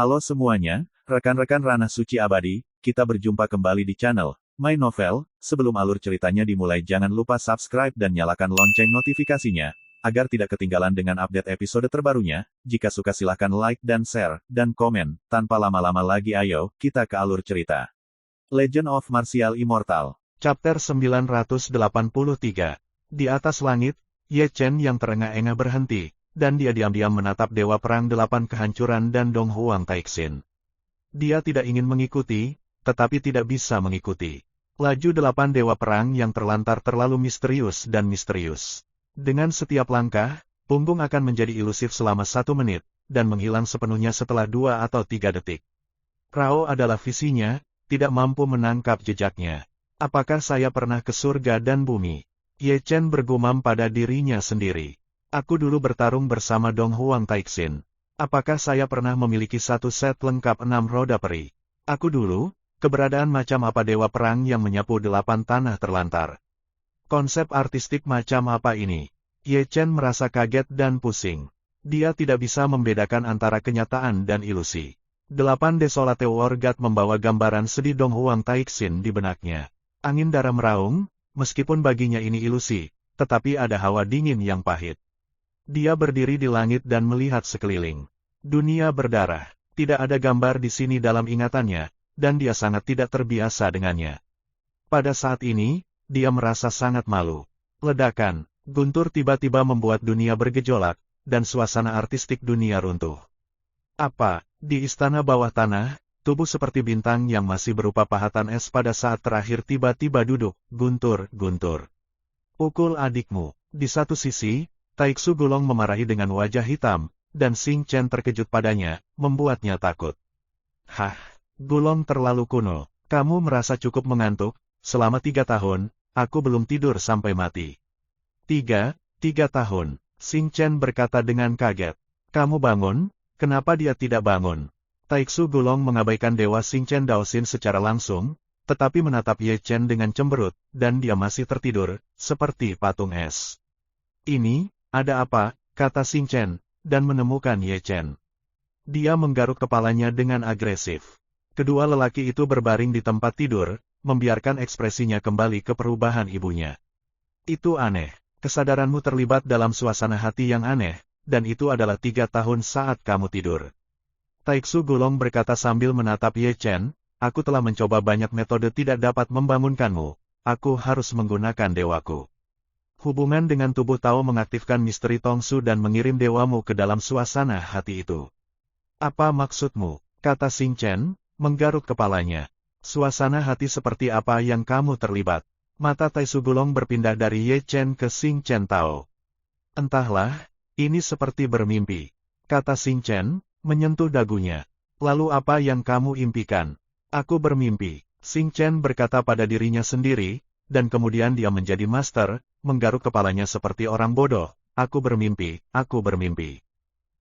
Halo semuanya, rekan-rekan Ranah Suci Abadi, kita berjumpa kembali di channel My Novel. Sebelum alur ceritanya dimulai, jangan lupa subscribe dan nyalakan lonceng notifikasinya, agar tidak ketinggalan dengan update episode terbarunya. Jika suka silahkan like dan share, dan komen. Tanpa lama-lama lagi ayo, kita ke alur cerita. Legend of Martial Immortal. Chapter 983. Di atas langit, Ye Chen yang terengah-engah berhenti, dan dia diam-diam menatap Dewa Perang Delapan Kehancuran dan Dong Huang Taixin. Dia tidak ingin mengikuti, tetapi tidak bisa mengikuti laju 8 Dewa Perang yang terlantar terlalu misterius dan misterius. Dengan setiap langkah, punggung akan menjadi ilusif selama 1 menit, dan menghilang sepenuhnya setelah 2 atau 3 detik. Rao adalah visinya, tidak mampu menangkap jejaknya. Apakah saya pernah ke surga dan bumi? Ye Chen bergumam pada dirinya sendiri. Aku dulu bertarung bersama Dong Huang Taixin. Apakah saya pernah memiliki satu set lengkap 6 roda peri? Aku dulu, keberadaan macam apa dewa perang yang menyapu 8 tanah terlantar? Konsep artistik macam apa ini? Ye Chen merasa kaget dan pusing. Dia tidak bisa membedakan antara kenyataan dan ilusi. 8 Desolate War God membawa gambaran sedih Dong Huang Taixin di benaknya. Angin darah meraung, meskipun baginya ini ilusi, tetapi ada hawa dingin yang pahit. Dia berdiri di langit dan melihat sekeliling. Dunia berdarah. Tidak ada gambar di sini dalam ingatannya, dan dia sangat tidak terbiasa dengannya. Pada saat ini, dia merasa sangat malu. Ledakan, guntur tiba-tiba membuat dunia bergejolak, dan suasana artistik dunia runtuh. Apa, di istana bawah tanah, tubuh seperti bintang yang masih berupa pahatan es pada saat terakhir tiba-tiba duduk, guntur. Pukul adikmu. Di satu sisi, Taixu Gulong memarahi dengan wajah hitam, dan Xing Chen terkejut padanya, membuatnya takut. Hah, Gulong terlalu kuno. Kamu merasa cukup mengantuk? Selama 3 tahun, aku belum tidur sampai mati. 3 tahun, Xing Chen berkata dengan kaget. Kamu bangun? Kenapa dia tidak bangun? Taixu Gulong mengabaikan Dewa Xing Chen Daoxin secara langsung, tetapi menatap Ye Chen dengan cemberut, dan dia masih tertidur, seperti patung es. Ini, ada apa? Kata Xing Chen, dan menemukan Ye Chen. Dia menggaruk kepalanya dengan agresif. Kedua lelaki itu berbaring di tempat tidur, membiarkan ekspresinya kembali ke perubahan ibunya. Itu aneh. Kesadaranmu terlibat dalam suasana hati yang aneh, dan itu adalah 3 tahun saat kamu tidur. Taixu Gulong berkata sambil menatap Ye Chen, aku telah mencoba banyak metode tidak dapat membangunkanmu. Aku harus menggunakan dewaku. Hubungan dengan tubuh Tao mengaktifkan misteri Tongsu dan mengirim dewamu ke dalam suasana hati itu. Apa maksudmu? Kata Xing Chen, menggaruk kepalanya. Suasana hati seperti apa yang kamu terlibat? Mata Taixu Gulong berpindah dari Ye Chen ke Xing Chen Tao. Entahlah, ini seperti bermimpi. Kata Xing Chen, menyentuh dagunya. Lalu apa yang kamu impikan? Aku bermimpi. Xing Chen berkata pada dirinya sendiri, dan kemudian dia menjadi master, menggaruk kepalanya seperti orang bodoh. Aku bermimpi.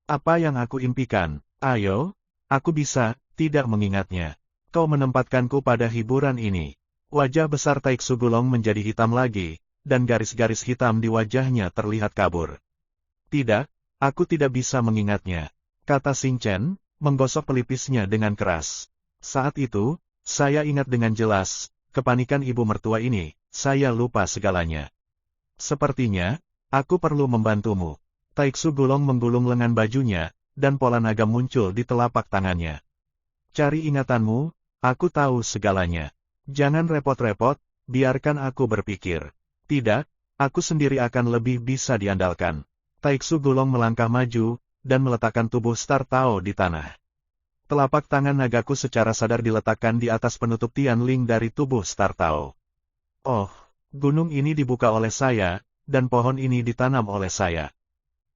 Apa yang aku impikan? Ayo, aku bisa, tidak mengingatnya. Kau menempatkanku pada hiburan ini. Wajah besar Taixu Gulong menjadi hitam lagi, dan garis-garis hitam di wajahnya terlihat kabur. Tidak, aku tidak bisa mengingatnya. Kata Xing Chen, menggosok pelipisnya dengan keras. Saat itu, saya ingat dengan jelas, kepanikan ibu mertua ini, saya lupa segalanya. Sepertinya, aku perlu membantumu. Taixu Gulong menggulung lengan bajunya, dan pola naga muncul di telapak tangannya. Cari ingatanmu, aku tahu segalanya. Jangan repot-repot, biarkan aku berpikir. Tidak, aku sendiri akan lebih bisa diandalkan. Taixu Gulong melangkah maju, dan meletakkan tubuh Star Tao di tanah. Telapak tangan nagaku secara sadar diletakkan di atas penutup Tianling dari tubuh Star Tao. Oh, gunung ini dibuka oleh saya, dan pohon ini ditanam oleh saya.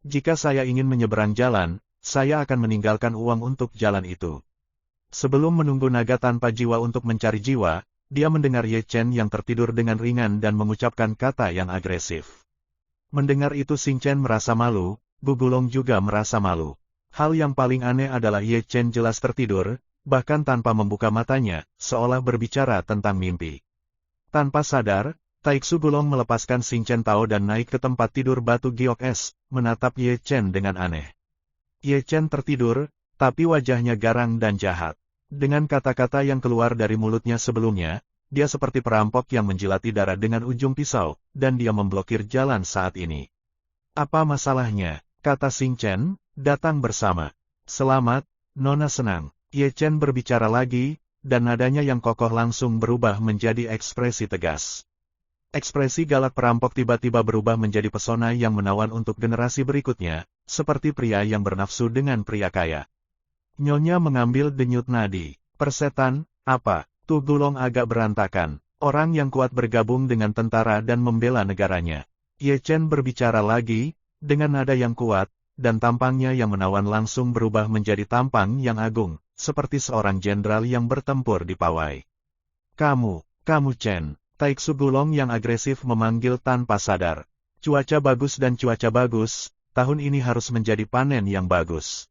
Jika saya ingin menyeberang jalan, saya akan meninggalkan uang untuk jalan itu. Sebelum menunggu naga tanpa jiwa untuk mencari jiwa, dia mendengar Ye Chen yang tertidur dengan ringan dan mengucapkan kata yang agresif. Mendengar itu Xing Chen merasa malu, Bu Gulong juga merasa malu. Hal yang paling aneh adalah Ye Chen jelas tertidur, bahkan tanpa membuka matanya, seolah berbicara tentang mimpi. Tanpa sadar, Taixu Gulong melepaskan Xing Chen Tao dan naik ke tempat tidur batu giok es, menatap Ye Chen dengan aneh. Ye Chen tertidur, tapi wajahnya garang dan jahat. Dengan kata-kata yang keluar dari mulutnya sebelumnya, dia seperti perampok yang menjilati darah dengan ujung pisau, dan dia memblokir jalan saat ini. Apa masalahnya? Kata Xing Chen, datang bersama. Selamat, Nona senang. Ye Chen berbicara lagi, dan nadanya yang kokoh langsung berubah menjadi ekspresi tegas. Ekspresi galak perampok tiba-tiba berubah menjadi pesona yang menawan untuk generasi berikutnya, seperti pria yang bernafsu dengan pria kaya. Nyonya mengambil denyut nadi. Persetan, apa? Tu Gulong agak berantakan. Orang yang kuat bergabung dengan tentara dan membela negaranya. Ye Chen berbicara lagi, dengan nada yang kuat, dan tampangnya yang menawan langsung berubah menjadi tampang yang agung, seperti seorang jenderal yang bertempur di pawai. Kamu Chen. Taiksu Gulong yang agresif memanggil tanpa sadar. Cuaca bagus dan cuaca bagus, tahun ini harus menjadi panen yang bagus.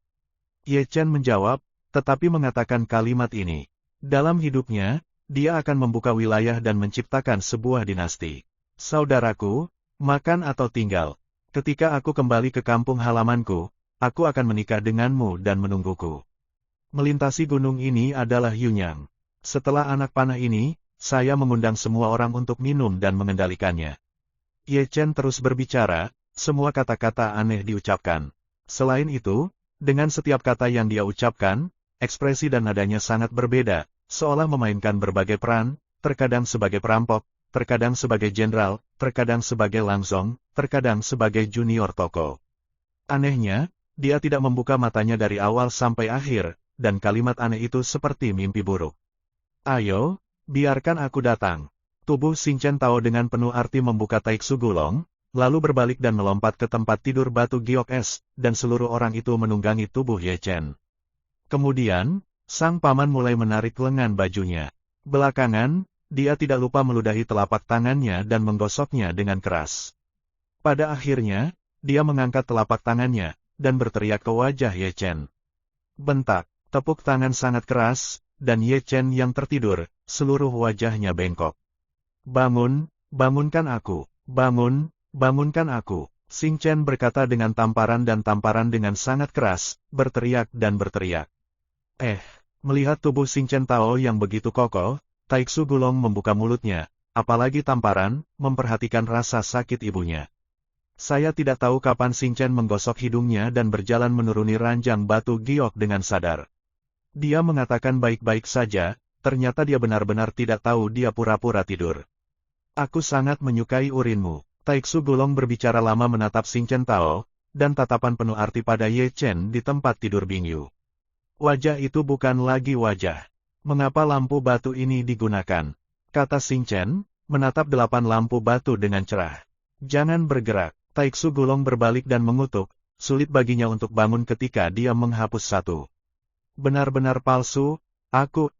Ye Chen menjawab, tetapi mengatakan kalimat ini. Dalam hidupnya, dia akan membuka wilayah dan menciptakan sebuah dinasti. Saudaraku, makan atau tinggal. Ketika aku kembali ke kampung halamanku, aku akan menikah denganmu dan menungguku. Melintasi gunung ini adalah Yunyang. Setelah anak panah ini, saya mengundang semua orang untuk minum dan mengendalikannya. Ye Chen terus berbicara, semua kata-kata aneh diucapkan. Selain itu, dengan setiap kata yang dia ucapkan, ekspresi dan nadanya sangat berbeda, seolah memainkan berbagai peran, terkadang sebagai perampok, terkadang sebagai jenderal, terkadang sebagai langsong, terkadang sebagai junior tokoh. Anehnya, dia tidak membuka matanya dari awal sampai akhir, dan kalimat aneh itu seperti mimpi buruk. Ayo, biarkan aku datang. Tubuh Xing Chen Tao dengan penuh arti membuka Taiksu Gulong, lalu berbalik dan melompat ke tempat tidur batu giok es, dan seluruh orang itu menunggangi tubuh Ye Chen. Kemudian, sang paman mulai menarik lengan bajunya. Belakangan, dia tidak lupa meludahi telapak tangannya dan menggosoknya dengan keras. Pada akhirnya, dia mengangkat telapak tangannya, dan berteriak ke wajah Ye Chen. Bentak, tepuk tangan sangat keras, dan Ye Chen yang tertidur, seluruh wajahnya bengkok. Bangun, bangunkan aku, bangunkan aku. Xing Chen berkata dengan tamparan dengan sangat keras, berteriak dan berteriak. Melihat tubuh Xing Chen Tao yang begitu kokoh, Taiksu Gulong membuka mulutnya, apalagi tamparan, memperhatikan rasa sakit ibunya. Saya tidak tahu kapan Xing Chen menggosok hidungnya dan berjalan menuruni ranjang batu giok dengan sadar. Dia mengatakan baik-baik saja, ternyata dia benar-benar tidak tahu dia pura-pura tidur. Aku sangat menyukai urinmu. Taiksu Gulong berbicara lama menatap Xing Chen Tao, dan tatapan penuh arti pada Ye Chen di tempat tidur Bingyu. Wajah itu bukan lagi wajah. Mengapa lampu batu ini digunakan? Kata Xing Chen, menatap 8 lampu batu dengan cerah. Jangan bergerak. Taiksu Gulong berbalik dan mengutuk, sulit baginya untuk bangun ketika dia menghapus satu. Benar-benar palsu, aku,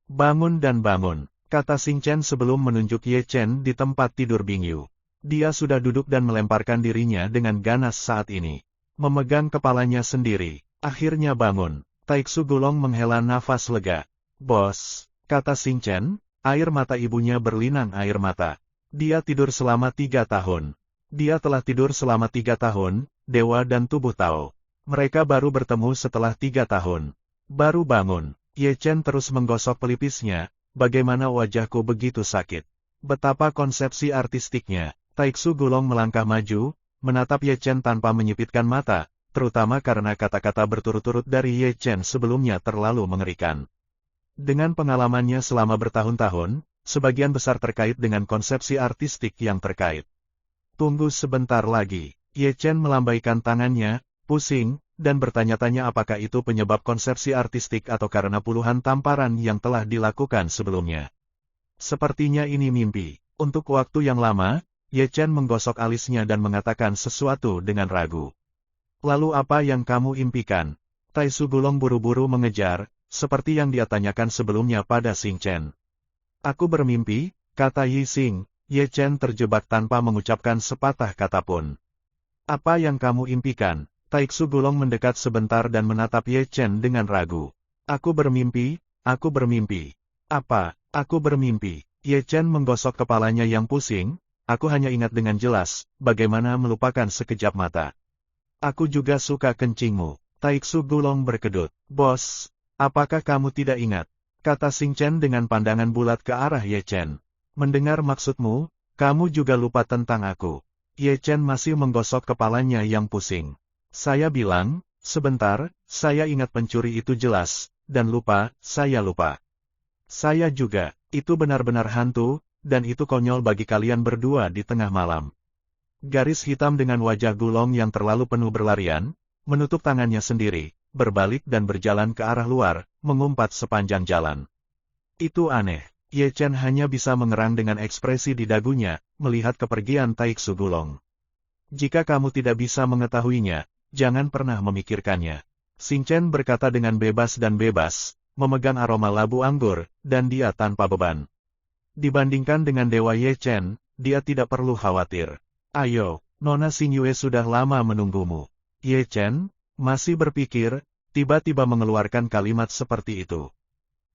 bangun dan bangun, kata Xing Chen sebelum menunjuk Ye Chen di tempat tidur Bingyu. Dia sudah duduk dan melemparkan dirinya dengan ganas saat ini. Memegang kepalanya sendiri, akhirnya bangun. Taiksu Gulong menghela nafas lega. Bos, kata Xing Chen, air mata ibunya berlinang air mata. Dia tidur selama 3 tahun. Dia telah tidur selama 3 tahun, dewa dan tubuh Tao. Mereka baru bertemu setelah 3 tahun. Baru bangun. Ye Chen terus menggosok pelipisnya, bagaimana wajahku begitu sakit. Betapa konsepsi artistiknya. Taiksu Gulong melangkah maju, menatap Ye Chen tanpa menyipitkan mata, terutama karena kata-kata berturut-turut dari Ye Chen sebelumnya terlalu mengerikan. Dengan pengalamannya selama bertahun-tahun, sebagian besar terkait dengan konsepsi artistik yang terkait. Tunggu sebentar lagi. Ye Chen melambaikan tangannya, pusing, dan bertanya-tanya apakah itu penyebab konsepsi artistik atau karena puluhan tamparan yang telah dilakukan sebelumnya. Sepertinya ini mimpi. Untuk waktu yang lama, Ye Chen menggosok alisnya dan mengatakan sesuatu dengan ragu. Lalu apa yang kamu impikan? Taiksu Gulong buru-buru mengejar, seperti yang dia tanyakan sebelumnya pada Xing Chen. Aku bermimpi, kata Yi Xing. Ye Chen terjebak tanpa mengucapkan sepatah kata pun. Apa yang kamu impikan? Taiksu Gulong mendekat sebentar dan menatap Ye Chen dengan ragu. Aku bermimpi, aku bermimpi. Apa? Aku bermimpi. Ye Chen menggosok kepalanya yang pusing. Aku hanya ingat dengan jelas, bagaimana melupakan sekejap mata. Aku juga suka kencingmu. Taiksu Gulong berkedut. Bos, apakah kamu tidak ingat? Kata Xing Chen dengan pandangan bulat ke arah Ye Chen. Mendengar maksudmu, kamu juga lupa tentang aku. Ye Chen masih menggosok kepalanya yang pusing. Saya bilang, sebentar, saya ingat pencuri itu jelas, dan lupa, saya lupa. Saya juga, itu benar-benar hantu, dan itu konyol bagi kalian berdua di tengah malam. Garis hitam dengan wajah Gulong yang terlalu penuh berlarian, menutup tangannya sendiri, berbalik dan berjalan ke arah luar, mengumpat sepanjang jalan. Itu aneh. Ye Chen hanya bisa mengerang dengan ekspresi di dagunya, melihat kepergian Taiksu Gulong. Jika kamu tidak bisa mengetahuinya, jangan pernah memikirkannya. Xing Chen berkata dengan bebas dan bebas, memegang aroma labu anggur, dan dia tanpa beban. Dibandingkan dengan Dewa Ye Chen, dia tidak perlu khawatir. Ayo, Nona Xing Yue sudah lama menunggumu. Ye Chen masih berpikir, tiba-tiba mengeluarkan kalimat seperti itu.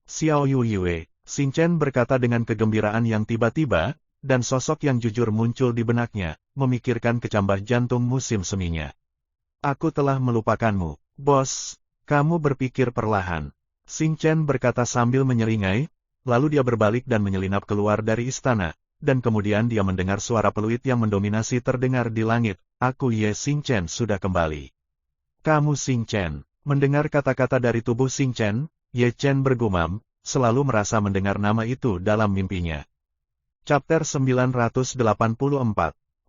Xiao Yue, Xing Chen berkata dengan kegembiraan yang tiba-tiba, dan sosok yang jujur muncul di benaknya, memikirkan kecambah jantung musim seminya. Aku telah melupakanmu, bos, kamu berpikir perlahan. Xing Chen berkata sambil menyeringai, lalu dia berbalik dan menyelinap keluar dari istana, dan kemudian dia mendengar suara peluit yang mendominasi terdengar di langit. Aku Ye Xing Chen sudah kembali. Kamu Xing Chen. Mendengar kata-kata dari tubuh Xing Chen, Ye Chen bergumam, selalu merasa mendengar nama itu dalam mimpinya. Chapter 984.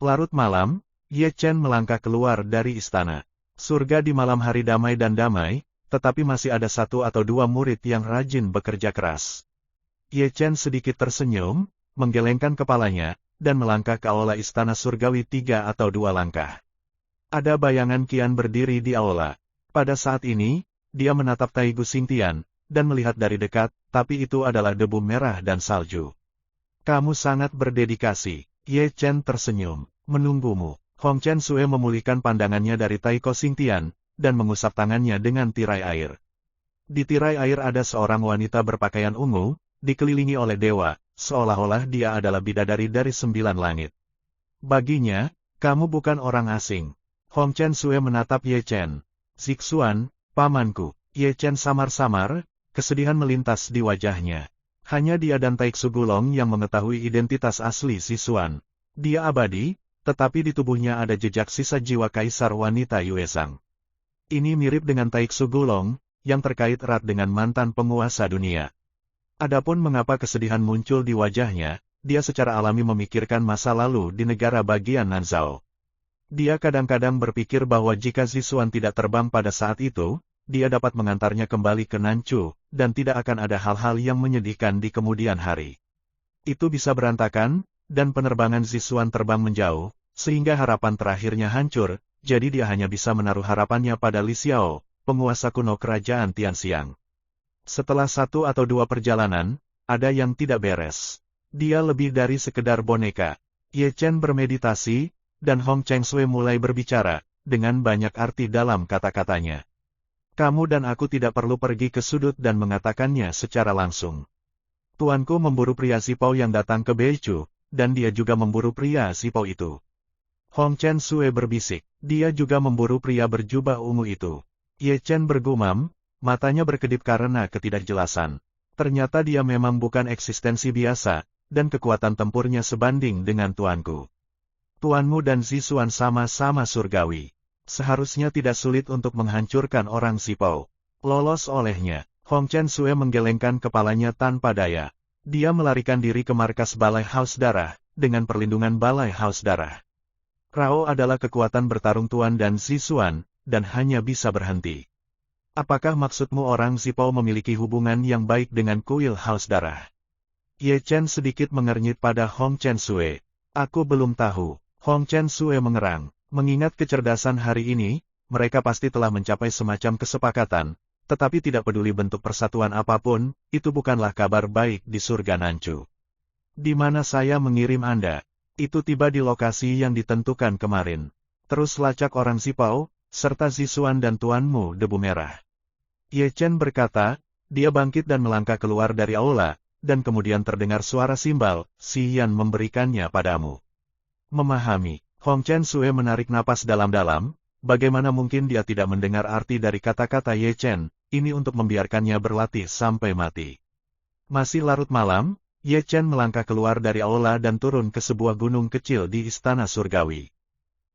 Larut malam, Ye Chen melangkah keluar dari istana. Surga di malam hari damai dan damai, tetapi masih ada satu atau dua murid yang rajin bekerja keras. Ye Chen sedikit tersenyum, menggelengkan kepalanya, dan melangkah ke aula istana surgawi 3 atau 2 langkah. Ada bayangan Qian berdiri di aula. Pada saat ini, dia menatap Taigu Xingtian, dan melihat dari dekat, tapi itu adalah debu merah dan salju. Kamu sangat berdedikasi. Ye Chen tersenyum. Menunggumu. Hong Chen Sue memulihkan pandangannya dari Taiko Xingtian, dan mengusap tangannya dengan tirai air. Di tirai air ada seorang wanita berpakaian ungu, dikelilingi oleh dewa, seolah-olah dia adalah bidadari dari 9 langit. Baginya, kamu bukan orang asing. Hong Chen Sue menatap Ye Chen. Zixuan, pamanku. Ye Chen samar-samar, kesedihan melintas di wajahnya. Hanya dia dan Taiksu Gulong yang mengetahui identitas asli Zixuan. Dia abadi, tetapi di tubuhnya ada jejak sisa jiwa kaisar wanita Yuezang. Ini mirip dengan Taiksu Gulong, yang terkait erat dengan mantan penguasa dunia. Adapun mengapa kesedihan muncul di wajahnya, dia secara alami memikirkan masa lalu di negara bagian Nanzhao. Dia kadang-kadang berpikir bahwa jika Zixuan tidak terbang pada saat itu, dia dapat mengantarnya kembali ke Nanchu, dan tidak akan ada hal-hal yang menyedihkan di kemudian hari. Itu bisa berantakan, dan penerbangan Zixuan terbang menjauh, sehingga harapan terakhirnya hancur, jadi dia hanya bisa menaruh harapannya pada Li Xiao, penguasa kuno kerajaan Tianxiang. Setelah 1 atau 2 perjalanan, ada yang tidak beres. Dia lebih dari sekedar boneka. Ye Chen bermeditasi, dan Hong Chen Sui mulai berbicara, dengan banyak arti dalam kata-katanya. Kamu dan aku tidak perlu pergi ke sudut dan mengatakannya secara langsung. Tuanku memburu pria Sipau yang datang ke Beichu, dan dia juga memburu pria Sipau itu. Hong Chen Sui berbisik, dia juga memburu pria berjubah ungu itu. Ye Chen bergumam, matanya berkedip karena ketidakjelasan. Ternyata dia memang bukan eksistensi biasa, dan kekuatan tempurnya sebanding dengan tuanku. Tuanmu dan Zixuan sama-sama surgawi. Seharusnya tidak sulit untuk menghancurkan orang Sipau. Lolos olehnya, Hong Chen Sui menggelengkan kepalanya tanpa daya. Dia melarikan diri ke markas Balai Haus Darah, dengan perlindungan Balai Haus Darah. Rao adalah kekuatan bertarung tuan dan Zixuan, dan hanya bisa berhenti. Apakah maksudmu orang Sipau memiliki hubungan yang baik dengan kuil Haus Darah? Ye Chen sedikit mengernyit pada Hong Chen Sui. Aku belum tahu. Hong Chen Sui mengerang. Mengingat kecerdasan hari ini, mereka pasti telah mencapai semacam kesepakatan, tetapi tidak peduli bentuk persatuan apapun, itu bukanlah kabar baik di surga Nanchu. Di mana saya mengirim Anda? Itu tiba di lokasi yang ditentukan kemarin. Terus lacak orang Sipau, serta Zixuan dan tuanmu debu merah. Ye Chen berkata, dia bangkit dan melangkah keluar dari aula, dan kemudian terdengar suara simbal, Si Yan memberikannya padamu. Memahami, Hong Chen Sui menarik napas dalam-dalam, bagaimana mungkin dia tidak mendengar arti dari kata-kata Ye Chen, ini untuk membiarkannya berlatih sampai mati. Masih larut malam, Ye Chen melangkah keluar dari aula dan turun ke sebuah gunung kecil di Istana Surgawi.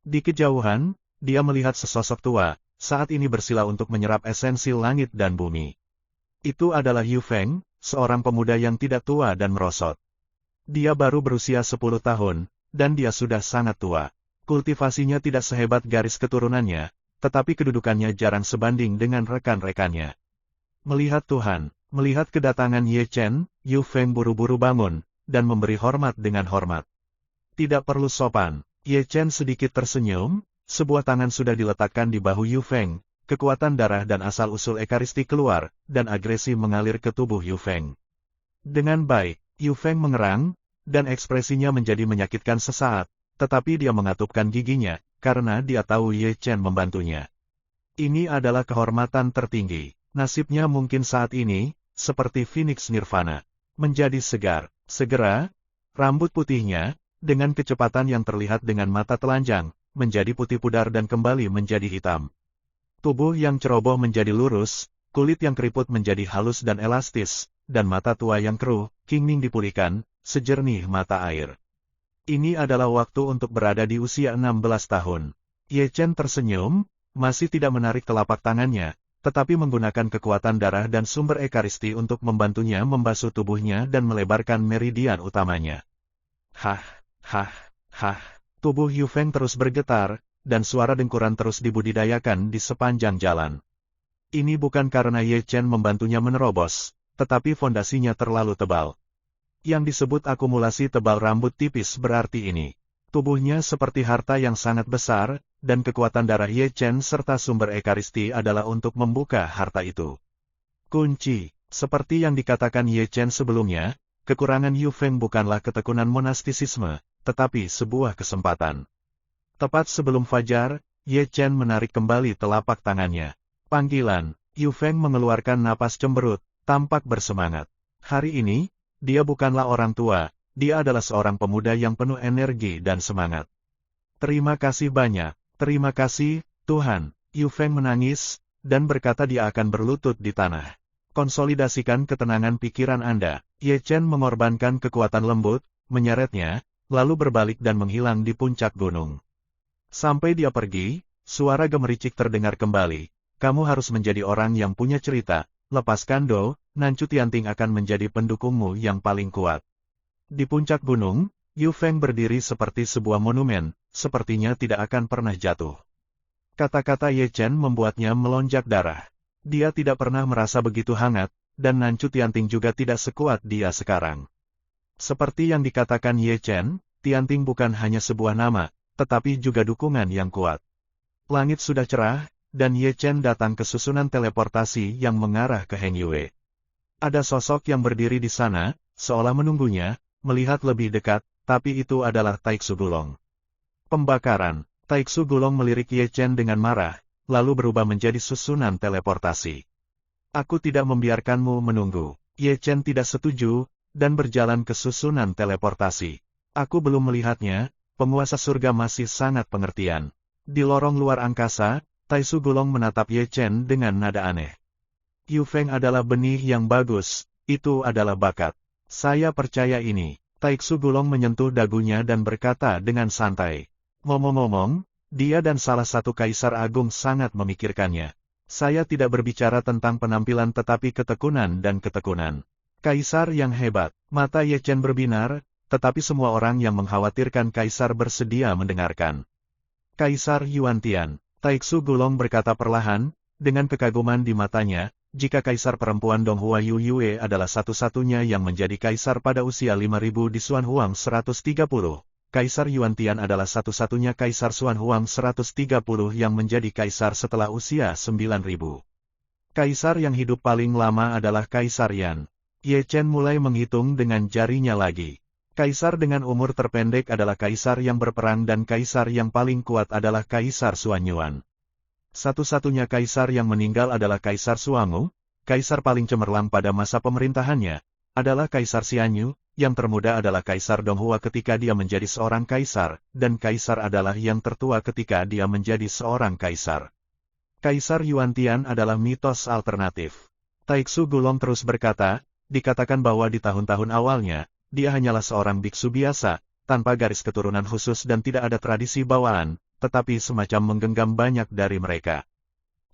Di kejauhan, dia melihat sesosok tua, saat ini bersila untuk menyerap esensi langit dan bumi. Itu adalah Yu Feng, seorang pemuda yang tidak tua dan merosot. Dia baru berusia 10 tahun, dan dia sudah sangat tua. Kultivasinya tidak sehebat garis keturunannya, tetapi kedudukannya jarang sebanding dengan rekan-rekannya. Melihat Tuhan, melihat kedatangan Ye Chen, Yu Feng buru-buru bangun, dan memberi hormat dengan hormat. Tidak perlu sopan, Ye Chen sedikit tersenyum, sebuah tangan sudah diletakkan di bahu Yu Feng, kekuatan darah dan asal-usul ekaristi keluar, dan agresi mengalir ke tubuh Yu Feng. Dengan baik, Yu Feng mengerang, dan ekspresinya menjadi menyakitkan sesaat, tetapi dia mengatupkan giginya, karena dia tahu Ye Chen membantunya. Ini adalah kehormatan tertinggi. Nasibnya mungkin saat ini, seperti Phoenix Nirvana, menjadi segar. Segera, rambut putihnya, dengan kecepatan yang terlihat dengan mata telanjang, menjadi putih pudar dan kembali menjadi hitam. Tubuh yang ceroboh menjadi lurus, kulit yang keriput menjadi halus dan elastis, dan mata tua yang keruh, kingning dipulihkan, sejernih mata air. Ini adalah waktu untuk berada di usia 16 tahun. Ye Chen tersenyum, masih tidak menarik telapak tangannya, tetapi menggunakan kekuatan darah dan sumber ekaristi untuk membantunya membasuh tubuhnya dan melebarkan meridian utamanya. Hah, hah, hah. Tubuh Yu Feng terus bergetar, dan suara dengkuran terus dibudidayakan di sepanjang jalan. Ini bukan karena Ye Chen membantunya menerobos, tetapi fondasinya terlalu tebal. Yang disebut akumulasi tebal rambut tipis berarti ini. Tubuhnya seperti harta yang sangat besar, dan kekuatan darah Ye Chen serta sumber ekaristi adalah untuk membuka harta itu. Kunci, seperti yang dikatakan Ye Chen sebelumnya, kekurangan Yu Feng bukanlah ketekunan monastisisme, tetapi sebuah kesempatan. Tepat sebelum fajar, Ye Chen menarik kembali telapak tangannya. Panggilan, Yu Feng mengeluarkan napas cemberut, tampak bersemangat. Hari ini, dia bukanlah orang tua, dia adalah seorang pemuda yang penuh energi dan semangat. Terima kasih banyak, terima kasih, Tuhan. Yu Feng menangis, dan berkata dia akan berlutut di tanah. Konsolidasikan ketenangan pikiran Anda. Ye Chen mengorbankan kekuatan lembut, menyeretnya, lalu berbalik dan menghilang di puncak gunung. Sampai dia pergi, suara gemericik terdengar kembali. Kamu harus menjadi orang yang punya cerita, lepaskan Do, Nancu Tianting akan menjadi pendukungmu yang paling kuat. Di puncak gunung, Yu Feng berdiri seperti sebuah monumen, sepertinya tidak akan pernah jatuh. Kata-kata Ye Chen membuatnya melonjak darah. Dia tidak pernah merasa begitu hangat, dan Nancu Tianting juga tidak sekuat dia sekarang. Seperti yang dikatakan Ye Chen, Tianting bukan hanya sebuah nama, tetapi juga dukungan yang kuat. Langit sudah cerah, dan Ye Chen datang ke susunan teleportasi yang mengarah ke Heng Yue. Ada sosok yang berdiri di sana, seolah menunggunya, melihat lebih dekat, tapi itu adalah Taixu Gulong. Pembakaran, Taixu Gulong melirik Ye Chen dengan marah, lalu berubah menjadi susunan teleportasi. Aku tidak membiarkanmu menunggu. Ye Chen tidak setuju, dan berjalan ke susunan teleportasi. Aku belum melihatnya, penguasa surga masih sangat pengertian. Di lorong luar angkasa, Taixu Gulong menatap Ye Chen dengan nada aneh. Yu Feng adalah benih yang bagus, itu adalah bakat. Saya percaya ini. Taixu Gulong menyentuh dagunya dan berkata dengan santai. Ngomong-ngomong, dia dan salah satu kaisar agung sangat memikirkannya. Saya tidak berbicara tentang penampilan tetapi ketekunan dan ketekunan. Kaisar yang hebat. Mata Ye Chen berbinar, tetapi semua orang yang mengkhawatirkan kaisar bersedia mendengarkan. Kaisar Yuantian. Taixu Gulong berkata perlahan, dengan kekaguman di matanya, jika kaisar perempuan Donghua Yu Yue adalah satu-satunya yang menjadi kaisar pada usia 5000 di Xuan Huang 130, Kaisar Yuantian adalah satu-satunya kaisar Xuan Huang 130 yang menjadi kaisar setelah usia 9000. Kaisar yang hidup paling lama adalah Kaisar Yan. Ye Chen mulai menghitung dengan jarinya lagi. Kaisar dengan umur terpendek adalah kaisar yang berperang dan kaisar yang paling kuat adalah Kaisar Xuanyuan. Satu-satunya kaisar yang meninggal adalah Kaisar Xuangu, kaisar paling cemerlang pada masa pemerintahannya, adalah Kaisar Xianyu, yang termuda adalah Kaisar Donghua ketika dia menjadi seorang kaisar, dan kaisar adalah yang tertua ketika dia menjadi seorang kaisar. Kaisar Yuantian adalah mitos alternatif. Taiksu Gulong terus berkata, dikatakan bahwa di tahun-tahun awalnya, dia hanyalah seorang biksu biasa, tanpa garis keturunan khusus dan tidak ada tradisi bawaan, tetapi semacam menggenggam banyak dari mereka.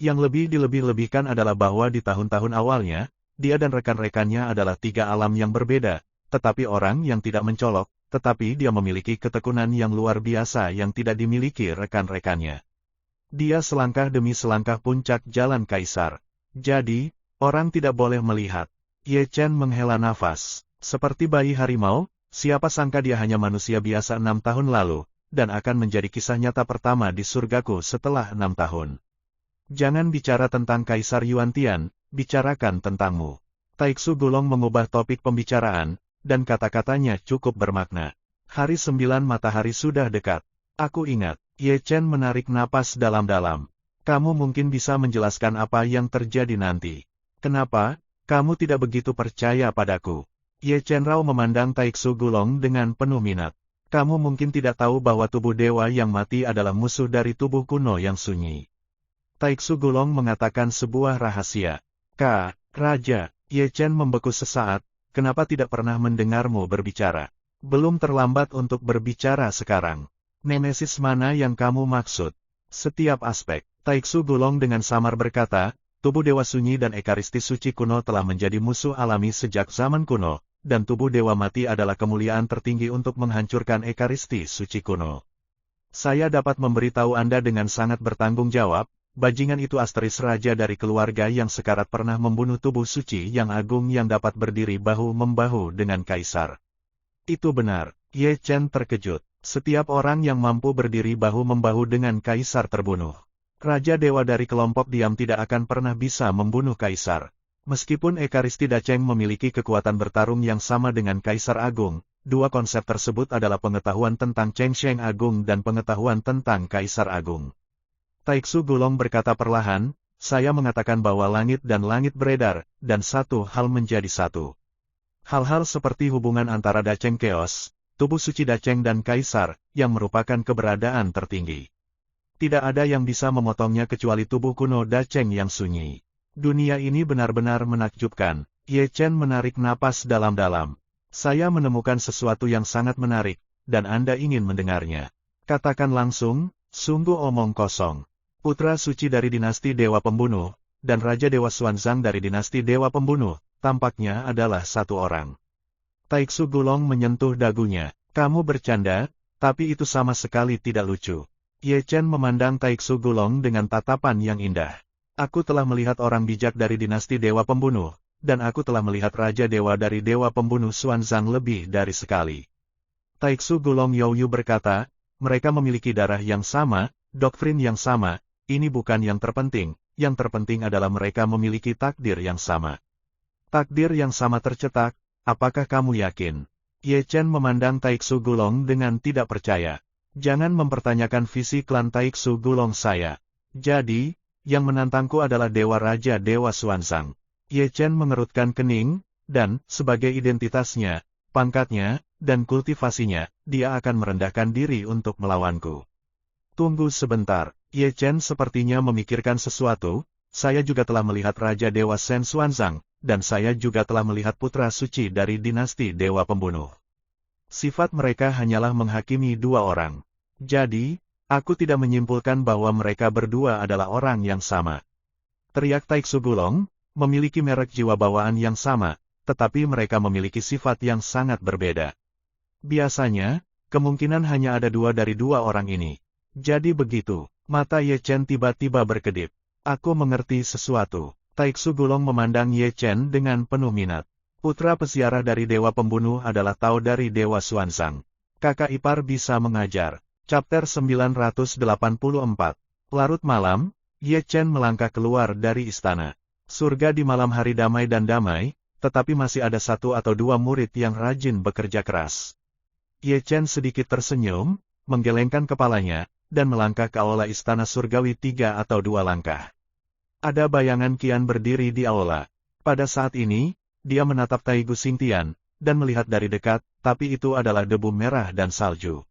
Yang lebih dilebih-lebihkan adalah bahwa di tahun-tahun awalnya, dia dan rekan-rekannya adalah tiga alam yang berbeda, tetapi orang yang tidak mencolok, tetapi dia memiliki ketekunan yang luar biasa yang tidak dimiliki rekan-rekannya. Dia selangkah demi selangkah puncak jalan kaisar. Jadi, orang tidak boleh melihat. Ye Chen menghela nafas. Seperti bayi harimau, siapa sangka dia hanya manusia biasa 6 tahun lalu, dan akan menjadi kisah nyata pertama di surgaku setelah 6 tahun. Jangan bicara tentang Kaisar Yuantian, bicarakan tentangmu. Taiksu Gulong mengubah topik pembicaraan, dan kata-katanya cukup bermakna. Hari 9 matahari sudah dekat. Aku ingat. Ye Chen menarik napas dalam-dalam. Kamu mungkin bisa menjelaskan apa yang terjadi nanti. Kenapa, kamu tidak begitu percaya padaku? Ye Chen Rao memandang Taiksu Gulong dengan penuh minat. Kamu mungkin tidak tahu bahwa tubuh dewa yang mati adalah musuh dari tubuh kuno yang sunyi. Taiksu Gulong mengatakan sebuah rahasia. Raja, Ye Chen membeku sesaat, kenapa tidak pernah mendengarmu berbicara? Belum terlambat untuk berbicara sekarang. Nemesis mana yang kamu maksud? Setiap aspek. Taiksu Gulong dengan samar berkata, tubuh dewa sunyi dan ekaristi suci kuno telah menjadi musuh alami sejak zaman kuno, dan tubuh dewa mati adalah kemuliaan tertinggi untuk menghancurkan ekaristi suci kuno. Saya dapat memberitahu Anda dengan sangat bertanggung jawab, bajingan itu asteris raja dari keluarga yang sekarat pernah membunuh tubuh suci yang agung yang dapat berdiri bahu-membahu dengan kaisar. Itu benar. Ye Chen terkejut. Setiap orang yang mampu berdiri bahu-membahu dengan kaisar terbunuh. Raja dewa dari kelompok diam tidak akan pernah bisa membunuh kaisar. Meskipun Ekaristi Dacheng memiliki kekuatan bertarung yang sama dengan kaisar agung, dua konsep tersebut adalah pengetahuan tentang Cheng Sheng agung dan pengetahuan tentang kaisar agung. Taiksu Gulong berkata perlahan, saya mengatakan bahwa langit dan langit beredar, dan satu hal menjadi satu. Hal-hal seperti hubungan antara Dacheng Chaos, tubuh suci Dacheng dan kaisar, yang merupakan keberadaan tertinggi. Tidak ada yang bisa memotongnya kecuali tubuh kuno Dacheng yang sunyi. Dunia ini benar-benar menakjubkan. Ye Chen menarik napas dalam-dalam. Saya menemukan sesuatu yang sangat menarik, dan Anda ingin mendengarnya. Katakan langsung, sungguh omong kosong. Putra suci dari dinasti Dewa Pembunuh, dan Raja Dewa Xuanzang dari dinasti Dewa Pembunuh, tampaknya adalah satu orang. Taiksu Gulong menyentuh dagunya. Kamu bercanda, tapi itu sama sekali tidak lucu. Ye Chen memandang Taiksu Gulong dengan tatapan yang indah. Aku telah melihat orang bijak dari dinasti Dewa Pembunuh, dan aku telah melihat Raja Dewa dari Dewa Pembunuh Xuanzang lebih dari sekali. Taiksu Gulong Youyu berkata, mereka memiliki darah yang sama, doktrin yang sama, ini bukan yang terpenting adalah mereka memiliki takdir yang sama. Takdir yang sama tercetak. Apakah kamu yakin? Ye Chen memandang Taiksu Gulong dengan tidak percaya. Jangan mempertanyakan visi klan Taiksu Gulong saya. Jadi, yang menantangku adalah Dewa Raja Dewa Xuanzang. Ye Chen mengerutkan kening, dan, sebagai identitasnya, pangkatnya, dan kultivasinya, dia akan merendahkan diri untuk melawanku. Tunggu sebentar, Ye Chen sepertinya memikirkan sesuatu, saya juga telah melihat Raja Dewa Shen Xuanzang, dan saya juga telah melihat putra suci dari dinasti Dewa Pembunuh. Sifat mereka hanyalah menghakimi dua orang. Jadi, aku tidak menyimpulkan bahwa mereka berdua adalah orang yang sama. Teriak Taiksu Gulong, memiliki merek jiwa bawaan yang sama, tetapi mereka memiliki sifat yang sangat berbeda. Biasanya, kemungkinan hanya ada dua dari dua orang ini. Jadi begitu, mata Ye Chen tiba-tiba berkedip. Aku mengerti sesuatu. Taiksu Gulong memandang Ye Chen dengan penuh minat. Putra pesiarah dari Dewa Pembunuh adalah Tao dari Dewa Xuanzang. Kakak ipar bisa mengajar. Chapter 984. Larut malam, Ye Chen melangkah keluar dari istana. Surga di malam hari damai dan damai, tetapi masih ada satu atau dua murid yang rajin bekerja keras. Ye Chen sedikit tersenyum, menggelengkan kepalanya, dan melangkah ke aula istana surgawi 3 atau 2 langkah. Ada bayangan Qian berdiri di aula. Pada saat ini, dia menatap Taigu Xingtian, dan melihat dari dekat, tapi itu adalah debu merah dan salju.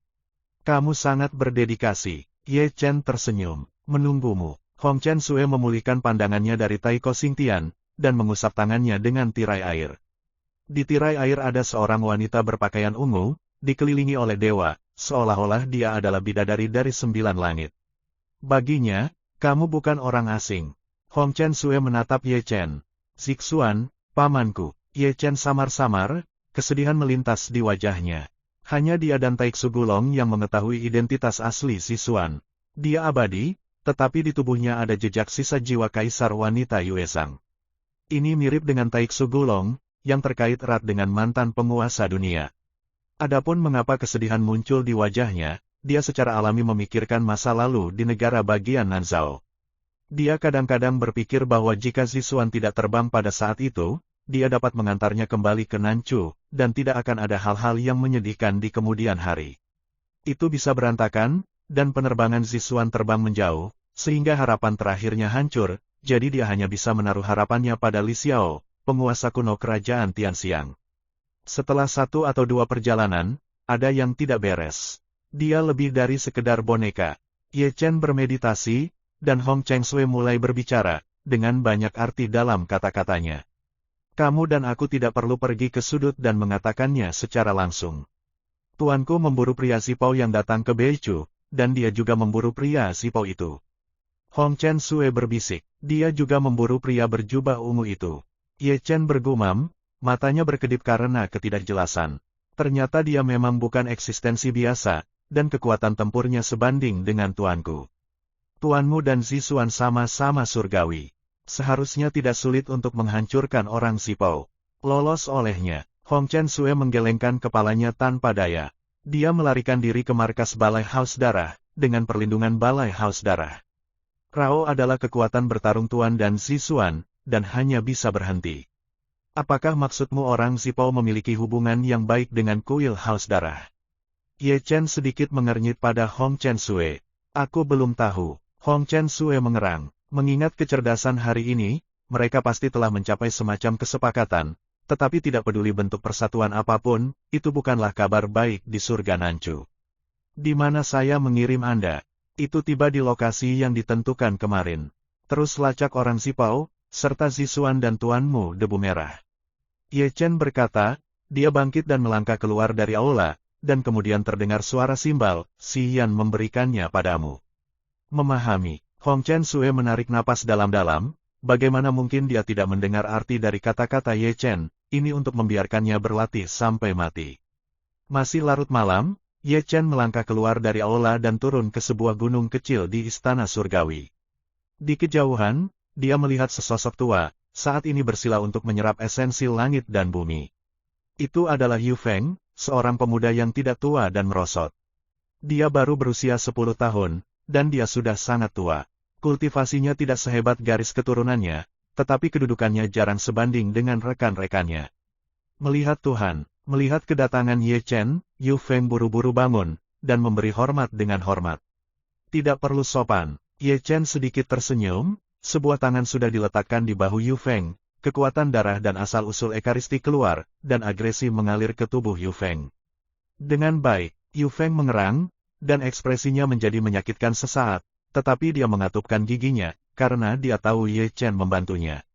Kamu sangat berdedikasi. Ye Chen tersenyum. Menunggumu. Hong Chen Sue memulihkan pandangannya dari Taiko Xingtian, dan mengusap tangannya dengan tirai air. Di tirai air ada seorang wanita berpakaian ungu, dikelilingi oleh dewa, seolah-olah dia adalah bidadari dari 9 langit. Baginya, kamu bukan orang asing. Hong Chen Sue menatap Ye Chen. Zixuan, pamanku. Ye Chen samar-samar, kesedihan melintas di wajahnya. Hanya dia dan Taiksu Gulong yang mengetahui identitas asli Zixuan. Dia abadi, tetapi di tubuhnya ada jejak sisa jiwa kaisar wanita Yuezang. Ini mirip dengan Taiksu Gulong, yang terkait erat dengan mantan penguasa dunia. Adapun mengapa kesedihan muncul di wajahnya, dia secara alami memikirkan masa lalu di negara bagian Nanzhao. Dia kadang-kadang berpikir bahwa jika Zixuan tidak terbang pada saat itu, dia dapat mengantarnya kembali ke Nanchu, dan tidak akan ada hal-hal yang menyedihkan di kemudian hari. Itu bisa berantakan, dan penerbangan Zixuan terbang menjauh, sehingga harapan terakhirnya hancur, jadi dia hanya bisa menaruh harapannya pada Li Xiao, penguasa kuno kerajaan Tianxiang. Setelah 1 atau 2 perjalanan, ada yang tidak beres. Dia lebih dari sekedar boneka. Ye Chen bermeditasi, dan Hong Chen Sue mulai berbicara, dengan banyak arti dalam kata-katanya. Kamu dan aku tidak perlu pergi ke sudut dan mengatakannya secara langsung. Tuanku memburu pria Sipau yang datang ke Beichu, dan dia juga memburu pria Sipau itu. Hong Chen Sue berbisik, dia juga memburu pria berjubah ungu itu. Ye Chen bergumam, matanya berkedip karena ketidakjelasan. Ternyata dia memang bukan eksistensi biasa, dan kekuatan tempurnya sebanding dengan tuanku. Tuanmu dan Zixuan sama-sama surgawi. Seharusnya tidak sulit untuk menghancurkan orang Sipau. Lolos olehnya, Hong Chen Sue menggelengkan kepalanya tanpa daya. Dia melarikan diri ke markas Balai Haus Darah, dengan perlindungan Balai Haus Darah. Rao adalah kekuatan bertarung Tuan dan Zixuan, dan hanya bisa berhenti. Apakah maksudmu orang Sipau memiliki hubungan yang baik dengan kuil Haus Darah? Ye Chen sedikit mengernyit pada Hong Chen Sue. Aku belum tahu. Hong Chen Sue mengerang. Mengingat kecerdasan hari ini, mereka pasti telah mencapai semacam kesepakatan, tetapi tidak peduli bentuk persatuan apapun, itu bukanlah kabar baik di surga Nanchu. Di mana saya mengirim Anda? Itu tiba di lokasi yang ditentukan kemarin. Terus lacak orang Sipau, serta Zixuan dan tuanmu debu merah. Ye Chen berkata, dia bangkit dan melangkah keluar dari aula, dan kemudian terdengar suara simbal, Si Yan memberikannya padamu. Memahami. Hong Chen Sue menarik napas dalam-dalam, bagaimana mungkin dia tidak mendengar arti dari kata-kata Ye Chen, ini untuk membiarkannya berlatih sampai mati. Masih larut malam, Ye Chen melangkah keluar dari aula dan turun ke sebuah gunung kecil di Istana Surgawi. Di kejauhan, dia melihat sesosok tua, saat ini bersila untuk menyerap esensi langit dan bumi. Itu adalah Yu Feng, seorang pemuda yang tidak tua dan merosot. Dia baru berusia 10 tahun, dan dia sudah sangat tua. Kultivasinya tidak sehebat garis keturunannya, tetapi kedudukannya jarang sebanding dengan rekan-rekannya. Melihat Tuhan, melihat kedatangan Ye Chen, Yu Feng buru-buru bangun, dan memberi hormat dengan hormat. Tidak perlu sopan. Ye Chen sedikit tersenyum, sebuah tangan sudah diletakkan di bahu Yu Feng, kekuatan darah dan asal-usul ekaristi keluar, dan agresi mengalir ke tubuh Yu Feng. Dengan baik, Yu Feng mengerang, dan ekspresinya menjadi menyakitkan sesaat. Tetapi dia mengatupkan giginya, karena dia tahu Ye Chen membantunya.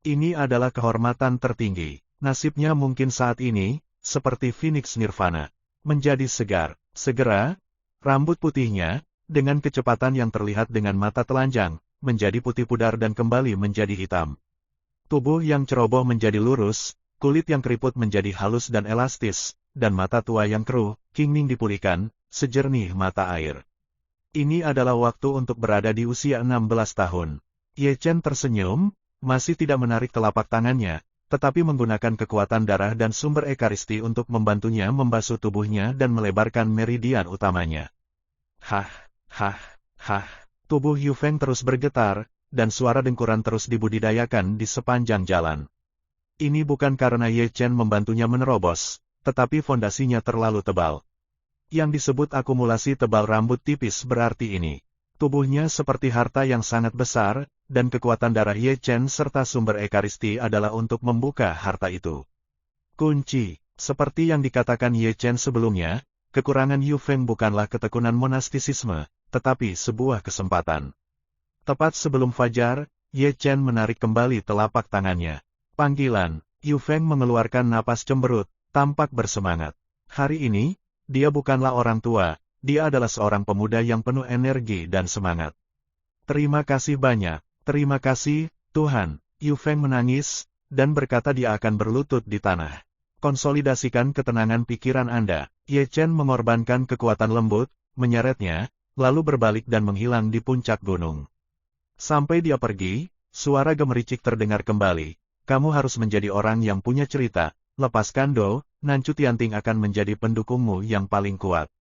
Ini adalah kehormatan tertinggi. Nasibnya mungkin saat ini, seperti Phoenix Nirvana, menjadi segar. Segera, rambut putihnya, dengan kecepatan yang terlihat dengan mata telanjang, menjadi putih pudar dan kembali menjadi hitam. Tubuh yang ceroboh menjadi lurus, kulit yang keriput menjadi halus dan elastis, dan mata tua yang keruh, kingning dipulihkan, sejernih mata air. Ini adalah waktu untuk berada di usia 16 tahun. Ye Chen tersenyum, masih tidak menarik telapak tangannya, tetapi menggunakan kekuatan darah dan sumber ekaristi untuk membantunya membasuh tubuhnya dan melebarkan meridian utamanya. Hah, hah, hah. Tubuh Yu Feng terus bergetar, dan suara dengkuran terus dibudidayakan di sepanjang jalan. Ini bukan karena Ye Chen membantunya menerobos, tetapi fondasinya terlalu tebal. Yang disebut akumulasi tebal rambut tipis berarti ini. Tubuhnya seperti harta yang sangat besar, dan kekuatan darah Ye Chen serta sumber ekaristi adalah untuk membuka harta itu. Kunci. Seperti yang dikatakan Ye Chen sebelumnya, kekurangan Yu Feng bukanlah ketekunan monastisisme, tetapi sebuah kesempatan. Tepat sebelum fajar, Ye Chen menarik kembali telapak tangannya. Panggilan, Yu Feng mengeluarkan napas cemberut, tampak bersemangat. Hari ini, dia bukanlah orang tua, dia adalah seorang pemuda yang penuh energi dan semangat. Terima kasih banyak, terima kasih, Tuhan. Yu Feng menangis, dan berkata dia akan berlutut di tanah. Konsolidasikan ketenangan pikiran Anda. Ye Chen mengorbankan kekuatan lembut, menyeretnya, lalu berbalik dan menghilang di puncak gunung. Sampai dia pergi, suara gemericik terdengar kembali. Kamu harus menjadi orang yang punya cerita, lepaskan Do, Nancu Tianting akan menjadi pendukungmu yang paling kuat.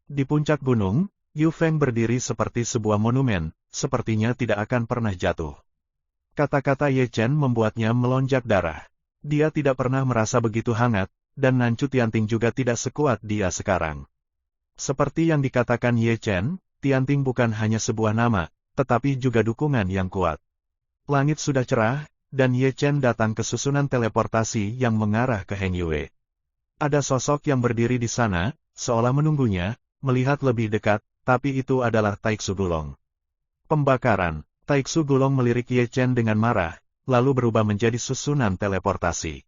Di puncak gunung, Yu Feng berdiri seperti sebuah monumen, sepertinya tidak akan pernah jatuh. Kata-kata Ye Chen membuatnya melonjak darah. Dia tidak pernah merasa begitu hangat, dan Nancu Tianting juga tidak sekuat dia sekarang. Seperti yang dikatakan Ye Chen, Tianting bukan hanya sebuah nama, tetapi juga dukungan yang kuat. Langit sudah cerah, dan Ye Chen datang ke susunan teleportasi yang mengarah ke Heng Yue. Ada sosok yang berdiri di sana, seolah menunggunya, melihat lebih dekat, tapi itu adalah Taixu Gulong. Pembakaran. Taixu Gulong melirik Ye Chen dengan marah, lalu berubah menjadi susunan teleportasi.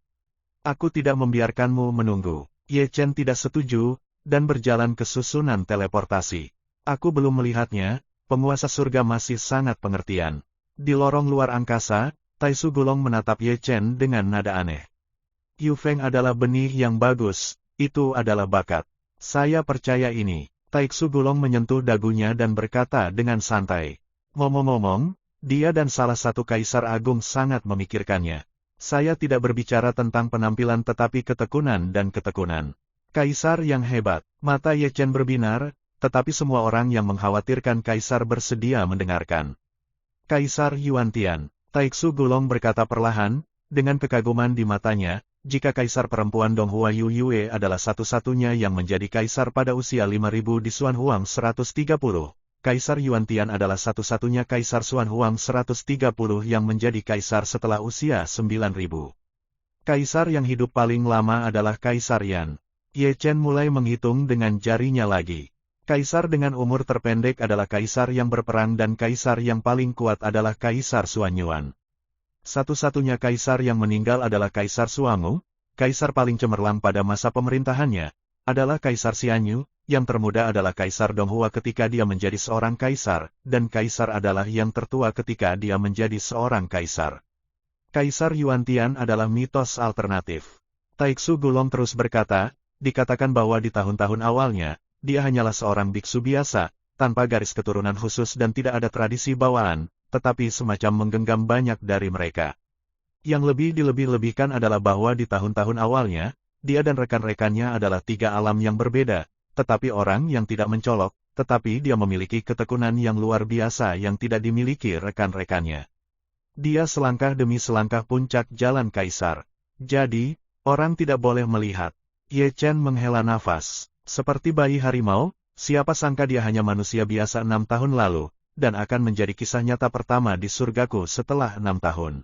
Aku tidak membiarkanmu menunggu. Ye Chen tidak setuju, dan berjalan ke susunan teleportasi. Aku belum melihatnya, penguasa surga masih sangat pengertian. Di lorong luar angkasa, Taixu Gulong menatap Ye Chen dengan nada aneh. Yu Feng adalah benih yang bagus, itu adalah bakat. Saya percaya ini. Taixu Gulong menyentuh dagunya dan berkata dengan santai. Ngomong-ngomong, dia dan salah satu kaisar agung sangat memikirkannya. Saya tidak berbicara tentang penampilan tetapi ketekunan dan ketekunan. Kaisar yang hebat. Mata Ye Chen berbinar, tetapi semua orang yang mengkhawatirkan kaisar bersedia mendengarkan. Kaisar Yuantian. Taixu Gulong berkata perlahan, dengan kekaguman di matanya, jika kaisar perempuan Donghua Yu Yue adalah satu-satunya yang menjadi kaisar pada usia 5000 di Xuan Huang 130, Kaisar Yuantian adalah satu-satunya kaisar Xuan Huang 130 yang menjadi kaisar setelah usia 9000. Kaisar yang hidup paling lama adalah Kaisar Yan. Ye Chen mulai menghitung dengan jarinya lagi. Kaisar dengan umur terpendek adalah kaisar yang berperang dan kaisar yang paling kuat adalah Kaisar Xuan Yuan. Satu-satunya kaisar yang meninggal adalah Kaisar Xuangu, kaisar paling cemerlang pada masa pemerintahannya, adalah Kaisar Xianyu, yang termuda adalah Kaisar Donghua ketika dia menjadi seorang kaisar, dan kaisar adalah yang tertua ketika dia menjadi seorang kaisar. Kaisar Yuantian adalah mitos alternatif. Taixu Gulong terus berkata, dikatakan bahwa di tahun-tahun awalnya, dia hanyalah seorang biksu biasa, tanpa garis keturunan khusus dan tidak ada tradisi bawaan, tetapi semacam menggenggam banyak dari mereka. Yang lebih dilebih-lebihkan adalah bahwa di tahun-tahun awalnya, dia dan rekan-rekannya adalah tiga alam yang berbeda, tetapi orang yang tidak mencolok, tetapi dia memiliki ketekunan yang luar biasa yang tidak dimiliki rekan-rekannya. Dia selangkah demi selangkah puncak jalan kaisar. Jadi, orang tidak boleh melihat. Ye Chen menghela nafas. Seperti bayi harimau, siapa sangka dia hanya manusia biasa 6 tahun lalu, dan akan menjadi kisah nyata pertama di surgaku setelah 6 tahun.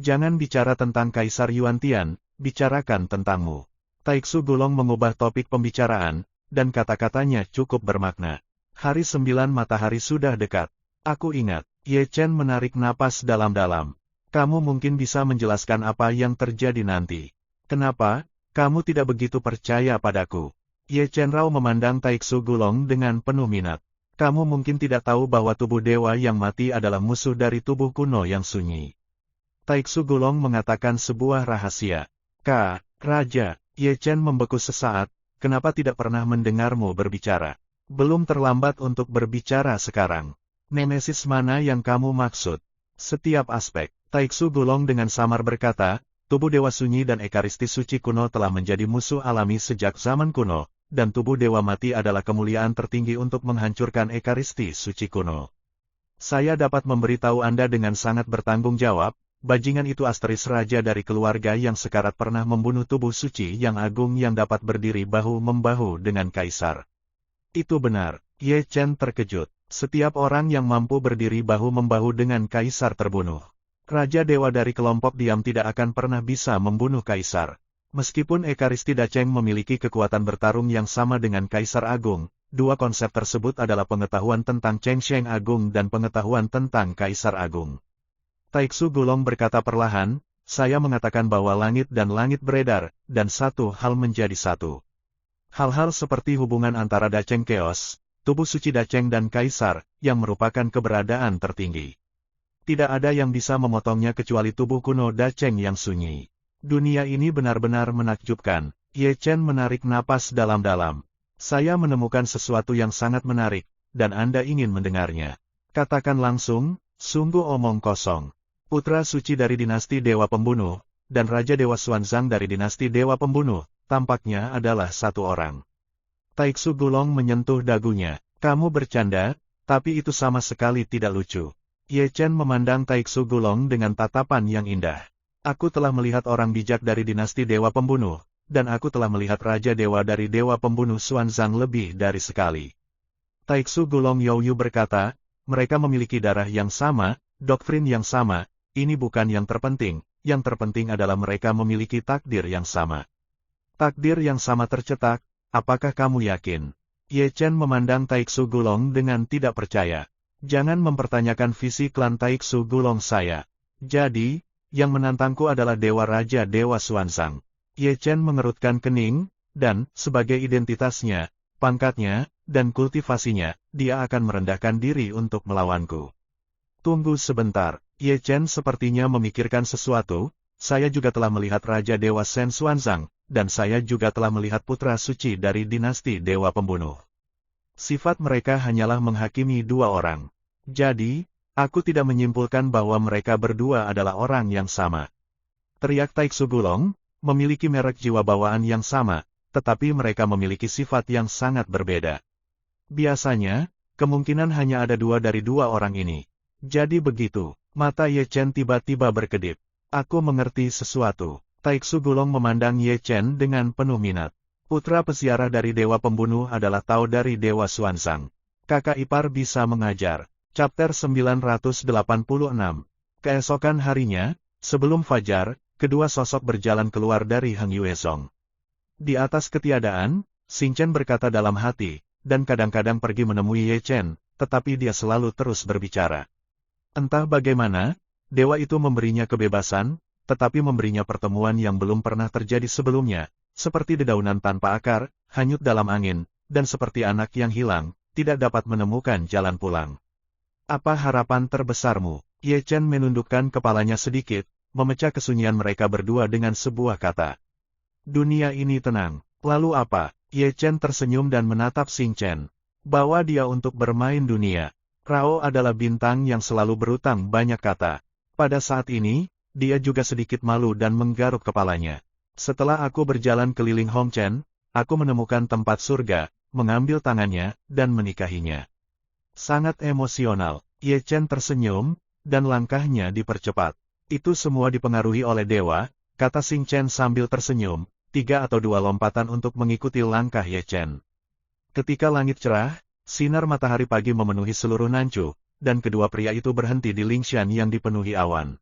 Jangan bicara tentang Kaisar Yuantian, bicarakan tentangmu. Taixu Gulong mengubah topik pembicaraan, dan kata-katanya cukup bermakna. Hari 9 matahari sudah dekat. Aku ingat. Ye Chen menarik napas dalam-dalam. Kamu mungkin bisa menjelaskan apa yang terjadi nanti. Kenapa, kamu tidak begitu percaya padaku? Ye Chen Rao memandang Taixu Gulong dengan penuh minat. Kamu mungkin tidak tahu bahwa tubuh dewa yang mati adalah musuh dari tubuh kuno yang sunyi. Taixu Gulong mengatakan sebuah rahasia. Raja, Ye Chen membeku sesaat. Kenapa tidak pernah mendengarmu berbicara? Belum terlambat untuk berbicara sekarang. Nemesis mana yang kamu maksud? Setiap aspek. Taixu Gulong dengan samar berkata, tubuh dewa sunyi dan ekaristi suci kuno telah menjadi musuh alami sejak zaman kuno, dan tubuh dewa mati adalah kemuliaan tertinggi untuk menghancurkan ekaristi suci kuno. Saya dapat memberitahu Anda dengan sangat bertanggung jawab, bajingan itu asteris raja dari keluarga yang sekarat pernah membunuh tubuh suci yang agung yang dapat berdiri bahu-membahu dengan kaisar. Itu benar. Ye Chen terkejut. Setiap orang yang mampu berdiri bahu-membahu dengan kaisar terbunuh. Raja dewa dari kelompok diam tidak akan pernah bisa membunuh kaisar. Meskipun Ekaristi Dacheng memiliki kekuatan bertarung yang sama dengan Kaisar Agung, dua konsep tersebut adalah pengetahuan tentang Cheng Sheng Agung dan pengetahuan tentang Kaisar Agung. Taiksu Gulong berkata perlahan, saya mengatakan bahwa langit dan langit beredar, dan satu hal menjadi satu. Hal-hal seperti hubungan antara Dacheng Chaos, tubuh suci Dacheng dan Kaisar, yang merupakan keberadaan tertinggi. Tidak ada yang bisa memotongnya kecuali tubuh kuno Dacheng yang sunyi. Dunia ini benar-benar menakjubkan. Ye Chen menarik napas dalam-dalam. Saya menemukan sesuatu yang sangat menarik, dan Anda ingin mendengarnya. Katakan langsung, sungguh omong kosong. Putra suci dari dinasti Dewa Pembunuh, dan Raja Dewa Xuanzang dari dinasti Dewa Pembunuh, tampaknya adalah satu orang. Taiksu Gulong menyentuh dagunya. Kamu bercanda, tapi itu sama sekali tidak lucu. Ye Chen memandang Taiksu Gulong dengan tatapan yang indah. Aku telah melihat orang bijak dari dinasti Dewa Pembunuh, dan aku telah melihat Raja Dewa dari Dewa Pembunuh Xuanzang lebih dari sekali. Taiksu Gulong Youyu berkata, mereka memiliki darah yang sama, doktrin yang sama, ini bukan yang terpenting adalah mereka memiliki takdir yang sama. Takdir yang sama tercetak, apakah kamu yakin? Ye Chen memandang Taiksu Gulong dengan tidak percaya. Jangan mempertanyakan visi klan Taiksu Gulong saya. Jadi, yang menantangku adalah Dewa Raja Dewa Xuanzang. Ye Chen mengerutkan kening, dan, sebagai identitasnya, pangkatnya, dan kultivasinya, dia akan merendahkan diri untuk melawanku. Tunggu sebentar, Ye Chen sepertinya memikirkan sesuatu, saya juga telah melihat Raja Dewa Shen Xuanzang, dan saya juga telah melihat putra suci dari dinasti Dewa Pembunuh. Sifat mereka hanyalah menghakimi dua orang. Jadi, aku tidak menyimpulkan bahwa mereka berdua adalah orang yang sama. Teriak Taiksu Gulong, memiliki merek jiwa bawaan yang sama, tetapi mereka memiliki sifat yang sangat berbeda. Biasanya, kemungkinan hanya ada dua dari dua orang ini. Jadi begitu, mata Ye Chen tiba-tiba berkedip. Aku mengerti sesuatu. Taiksu Gulong memandang Ye Chen dengan penuh minat. Putra pesiarah dari Dewa Pembunuh adalah Tao dari Dewa Xuanzang. Kakak ipar bisa mengajar. Chapter 986. Keesokan harinya, sebelum fajar, kedua sosok berjalan keluar dari Heng Yuezong. Di atas ketiadaan, Xing Chen berkata dalam hati, dan kadang-kadang pergi menemui Ye Chen, tetapi dia selalu terus berbicara. Entah bagaimana, dewa itu memberinya kebebasan, tetapi memberinya pertemuan yang belum pernah terjadi sebelumnya, seperti dedaunan tanpa akar, hanyut dalam angin, dan seperti anak yang hilang, tidak dapat menemukan jalan pulang. Apa harapan terbesarmu? Ye Chen menundukkan kepalanya sedikit, memecah kesunyian mereka berdua dengan sebuah kata. Dunia ini tenang. Lalu apa? Ye Chen tersenyum dan menatap Xing Chen. Bawa dia untuk bermain dunia. Rao adalah bintang yang selalu berutang banyak kata. Pada saat ini, dia juga sedikit malu dan menggaruk kepalanya. Setelah aku berjalan keliling Hongchen, aku menemukan tempat surga, mengambil tangannya, dan menikahinya. Sangat emosional, Ye Chen tersenyum, dan langkahnya dipercepat. Itu semua dipengaruhi oleh dewa, kata Xing Chen sambil tersenyum, 3 atau 2 lompatan untuk mengikuti langkah Ye Chen. Ketika langit cerah, sinar matahari pagi memenuhi seluruh Nanchu, dan kedua pria itu berhenti di Lingshan yang dipenuhi awan.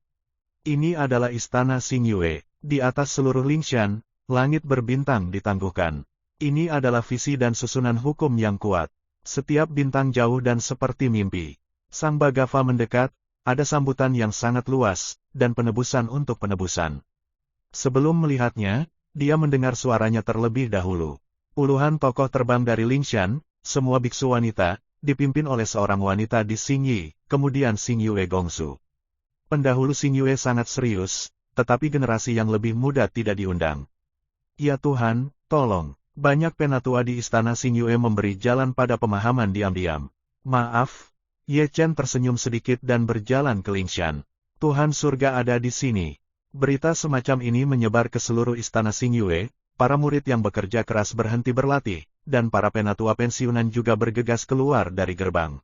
Ini adalah istana Xing Yue, di atas seluruh Lingshan, langit berbintang ditangguhkan. Ini adalah visi dan susunan hukum yang kuat. Setiap bintang jauh dan seperti mimpi. Sang Bhagava mendekat, ada sambutan yang sangat luas, dan penebusan untuk penebusan. Sebelum melihatnya, dia mendengar suaranya terlebih dahulu. Puluhan tokoh terbang dari Lingshan, semua biksu wanita, dipimpin oleh seorang wanita di Xingyi, kemudian Xingyue Gongsu. Pendahulu Xingyue sangat serius, tetapi generasi yang lebih muda tidak diundang. Ya Tuhan, tolong. Banyak penatua di istana Xingyue memberi jalan pada pemahaman diam-diam. Maaf, Ye Chen tersenyum sedikit dan berjalan ke Lingshan. Tuhan surga ada di sini. Berita semacam ini menyebar ke seluruh istana Xingyue, para murid yang bekerja keras berhenti berlatih, dan para penatua pensiunan juga bergegas keluar dari gerbang.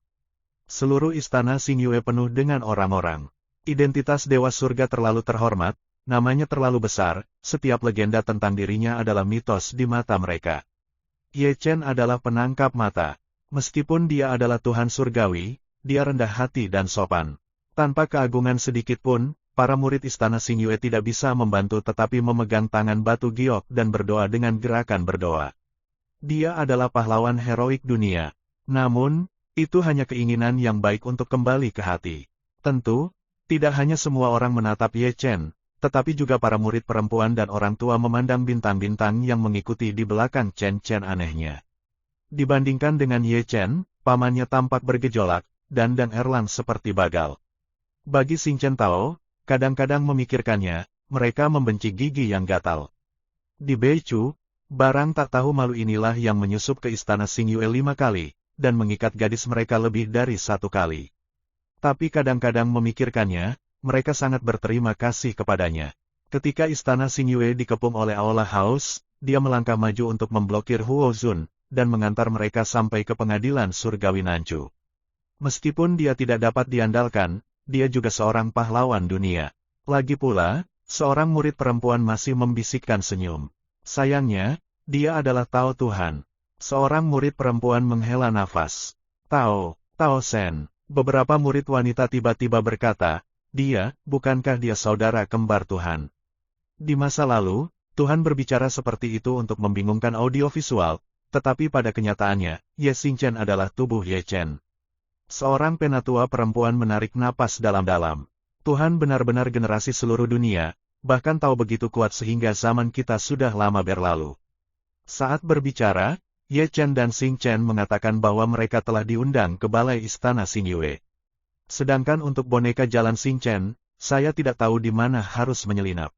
Seluruh istana Xingyue penuh dengan orang-orang. Identitas Dewa Surga terlalu terhormat, namanya terlalu besar, setiap legenda tentang dirinya adalah mitos di mata mereka. Ye Chen adalah penangkap mata. Meskipun dia adalah Tuhan Surgawi, dia rendah hati dan sopan. Tanpa keagungan sedikit pun, para murid istana Xingyue tidak bisa membantu tetapi memegang tangan batu giok dan berdoa dengan gerakan berdoa. Dia adalah pahlawan heroik dunia. Namun, itu hanya keinginan yang baik untuk kembali ke hati. Tentu, tidak hanya semua orang menatap Ye Chen, tetapi juga para murid perempuan dan orang tua memandang bintang-bintang yang mengikuti di belakang Chen Chen anehnya. Dibandingkan dengan Ye Chen, pamannya tampak bergejolak, dan Dang Erlang seperti bagal. Bagi Xing Chen Tao, kadang-kadang memikirkannya, mereka membenci gigi yang gatal. Di Beichu, barang tak tahu malu inilah yang menyusup ke istana Xingyue 5 kali, dan mengikat gadis mereka lebih dari 1 kali. Tapi kadang-kadang memikirkannya, mereka sangat berterima kasih kepadanya. Ketika istana Xingyue dikepung oleh Aula House, dia melangkah maju untuk memblokir Huo Zun, dan mengantar mereka sampai ke pengadilan surgawi Nanchu. Meskipun dia tidak dapat diandalkan, dia juga seorang pahlawan dunia. Lagi pula, seorang murid perempuan masih membisikkan senyum. Sayangnya, dia adalah Tao Tuhan. Seorang murid perempuan menghela nafas. Tao Sen. Beberapa murid wanita tiba-tiba berkata, bukankah dia saudara kembar Tuhan? Di masa lalu, Tuhan berbicara seperti itu untuk membingungkan audiovisual, tetapi pada kenyataannya, Ye Xingchen adalah tubuh Ye Chen. Seorang penatua perempuan menarik napas dalam-dalam. Tuhan benar-benar generasi seluruh dunia, bahkan tahu begitu kuat sehingga zaman kita sudah lama berlalu. Saat berbicara, Ye Chen dan Xing Chen mengatakan bahwa mereka telah diundang ke balai istana Xingyue. Sedangkan untuk boneka jalan Xing Chen, saya tidak tahu di mana harus menyelinap.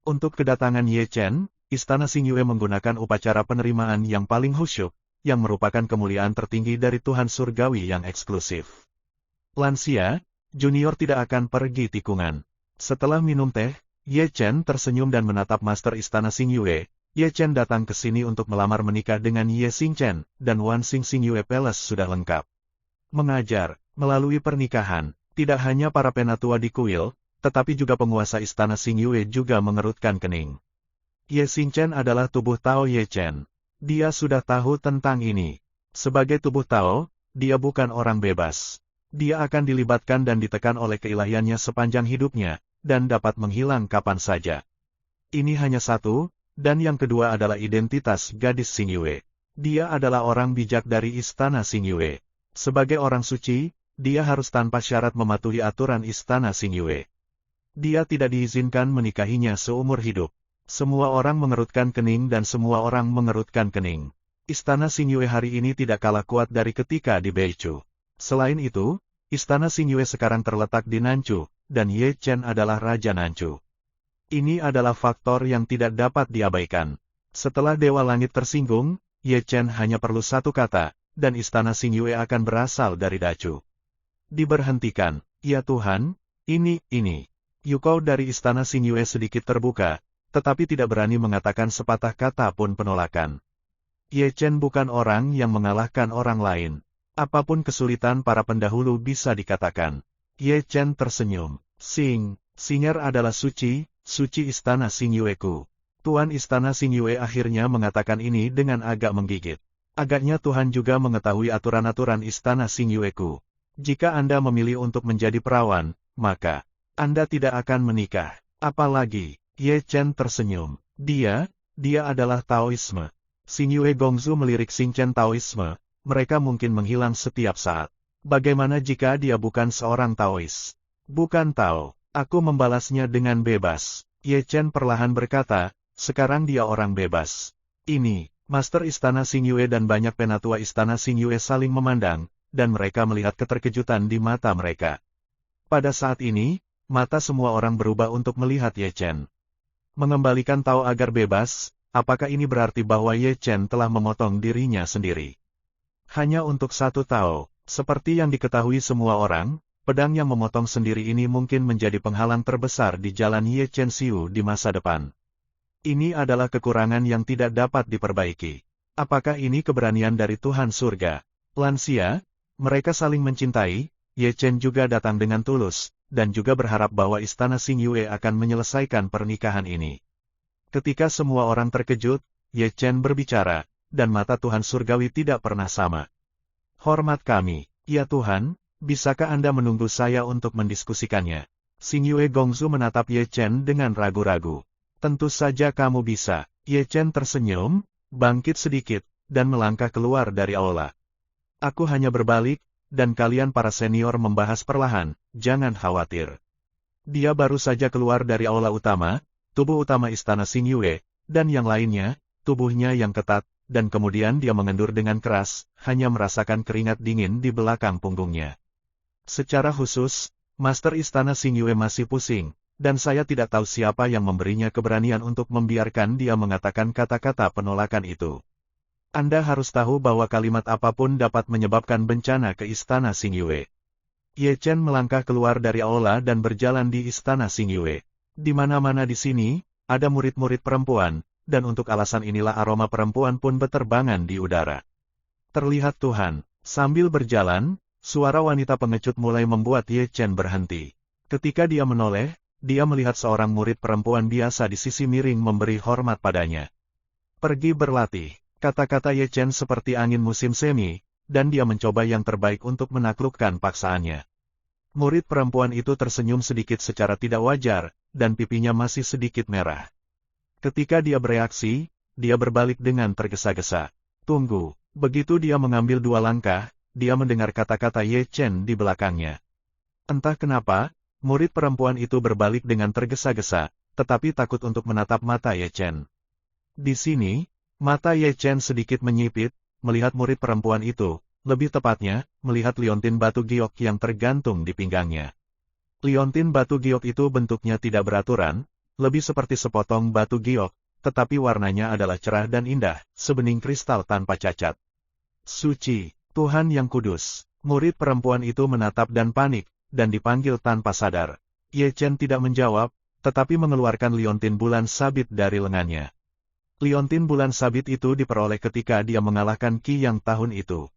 Untuk kedatangan Ye Chen, istana Xingyue menggunakan upacara penerimaan yang paling khusyuk, yang merupakan kemuliaan tertinggi dari Tuhan Surgawi yang eksklusif. Lansia, junior tidak akan pergi tikungan. Setelah minum teh, Ye Chen tersenyum dan menatap master istana Xingyue. Ye Chen datang ke sini untuk melamar menikah dengan Ye Xingchen, dan Wan Xing Xingyue Palace sudah lengkap. Mengajar, melalui pernikahan, tidak hanya para penatua di kuil, tetapi juga penguasa istana Xingyue juga mengerutkan kening. Ye Xingchen adalah tubuh Tao Ye Chen. Dia sudah tahu tentang ini. Sebagai tubuh Tao, dia bukan orang bebas. Dia akan dilibatkan dan ditekan oleh keilahiannya sepanjang hidupnya, dan dapat menghilang kapan saja. Ini hanya satu, dan yang kedua adalah identitas gadis Xingyue. Dia adalah orang bijak dari istana Xingyue. Sebagai orang suci, dia harus tanpa syarat mematuhi aturan istana Xingyue. Dia tidak diizinkan menikahinya seumur hidup. Semua orang mengerutkan kening dan semua orang mengerutkan kening. Istana Xingyue hari ini tidak kalah kuat dari ketika di Beichu. Selain itu, istana Xingyue sekarang terletak di Nanchu, dan Ye Chen adalah Raja Nanchu. Ini adalah faktor yang tidak dapat diabaikan. Setelah Dewa Langit tersinggung, Ye Chen hanya perlu satu kata, dan istana Xingyue akan berasal dari Dachu. Diberhentikan, ya Tuhan, ini. Yukou dari istana Xingyue sedikit terbuka, tetapi tidak berani mengatakan sepatah kata pun penolakan. Ye Chen bukan orang yang mengalahkan orang lain. Apapun kesulitan para pendahulu bisa dikatakan. Ye Chen tersenyum. Singer adalah suci istana Xingyue-ku. Tuan istana Xingyue akhirnya mengatakan ini dengan agak menggigit. Agaknya Tuhan juga mengetahui aturan-aturan istana Xingyue-ku. Jika Anda memilih untuk menjadi perawan, maka Anda tidak akan menikah. Apalagi, Ye Chen tersenyum. Dia adalah Taoisme. Xingyue Gongzu melirik Xingchen Taoisme, mereka mungkin menghilang setiap saat. Bagaimana jika dia bukan seorang Taois? Bukan Tao. Aku membalasnya dengan bebas. Ye Chen perlahan berkata, sekarang dia orang bebas. Ini, Master Istana Xingyue dan banyak penatua Istana Xingyue saling memandang, dan mereka melihat keterkejutan di mata mereka. Pada saat ini, mata semua orang berubah untuk melihat Ye Chen. Mengembalikan Tao agar bebas, apakah ini berarti bahwa Ye Chen telah memotong dirinya sendiri? Hanya untuk satu Tao, seperti yang diketahui semua orang, pedang yang memotong sendiri ini mungkin menjadi penghalang terbesar di jalan Ye Chen Xiu di masa depan. Ini adalah kekurangan yang tidak dapat diperbaiki. Apakah ini keberanian dari Tuhan Surga? Lansia, mereka saling mencintai, Ye Chen juga datang dengan tulus, dan juga berharap bahwa istana Xingyue akan menyelesaikan pernikahan ini. Ketika semua orang terkejut, Ye Chen berbicara, dan mata Tuhan Surgawi tidak pernah sama. Hormat kami, ya Tuhan, bisakah Anda menunggu saya untuk mendiskusikannya? Xingyue Gongzu menatap Ye Chen dengan ragu-ragu. Tentu saja kamu bisa. Ye Chen tersenyum, bangkit sedikit, dan melangkah keluar dari aula. Aku hanya berbalik, dan kalian para senior membahas perlahan, jangan khawatir. Dia baru saja keluar dari aula utama, tubuh utama istana Xingyue, dan yang lainnya, tubuhnya yang ketat, dan kemudian dia mengendur dengan keras, hanya merasakan keringat dingin di belakang punggungnya. Secara khusus, Master Istana Xingyue masih pusing, dan saya tidak tahu siapa yang memberinya keberanian untuk membiarkan dia mengatakan kata-kata penolakan itu. Anda harus tahu bahwa kalimat apapun dapat menyebabkan bencana ke Istana Xingyue. Ye Chen melangkah keluar dari aula dan berjalan di Istana Xingyue. Di mana-mana di sini, ada murid-murid perempuan, dan untuk alasan inilah aroma perempuan pun beterbangan di udara. Terlihat Tuhan, sambil berjalan, suara wanita pengecut mulai membuat Ye Chen berhenti. Ketika dia menoleh, dia melihat seorang murid perempuan biasa di sisi miring memberi hormat padanya. Pergi berlatih, kata-kata Ye Chen seperti angin musim semi, dan dia mencoba yang terbaik untuk menaklukkan paksaannya. Murid perempuan itu tersenyum sedikit secara tidak wajar, dan pipinya masih sedikit merah. Ketika dia bereaksi, dia berbalik dengan tergesa-gesa. Tunggu, begitu dia mengambil 2 langkah, dia mendengar kata-kata Ye Chen di belakangnya. Entah kenapa, murid perempuan itu berbalik dengan tergesa-gesa, tetapi takut untuk menatap mata Ye Chen. Di sini, mata Ye Chen sedikit menyipit, melihat murid perempuan itu, lebih tepatnya, melihat liontin batu giok yang tergantung di pinggangnya. Liontin batu giok itu bentuknya tidak beraturan, lebih seperti sepotong batu giok, tetapi warnanya adalah cerah dan indah, sebening kristal tanpa cacat. Suci, Tuhan yang kudus. Murid perempuan itu menatap dan panik, dan dipanggil tanpa sadar. Ye Chen tidak menjawab, tetapi mengeluarkan liontin bulan sabit dari lengannya. Liontin bulan sabit itu diperoleh ketika dia mengalahkan Qi yang tahun itu.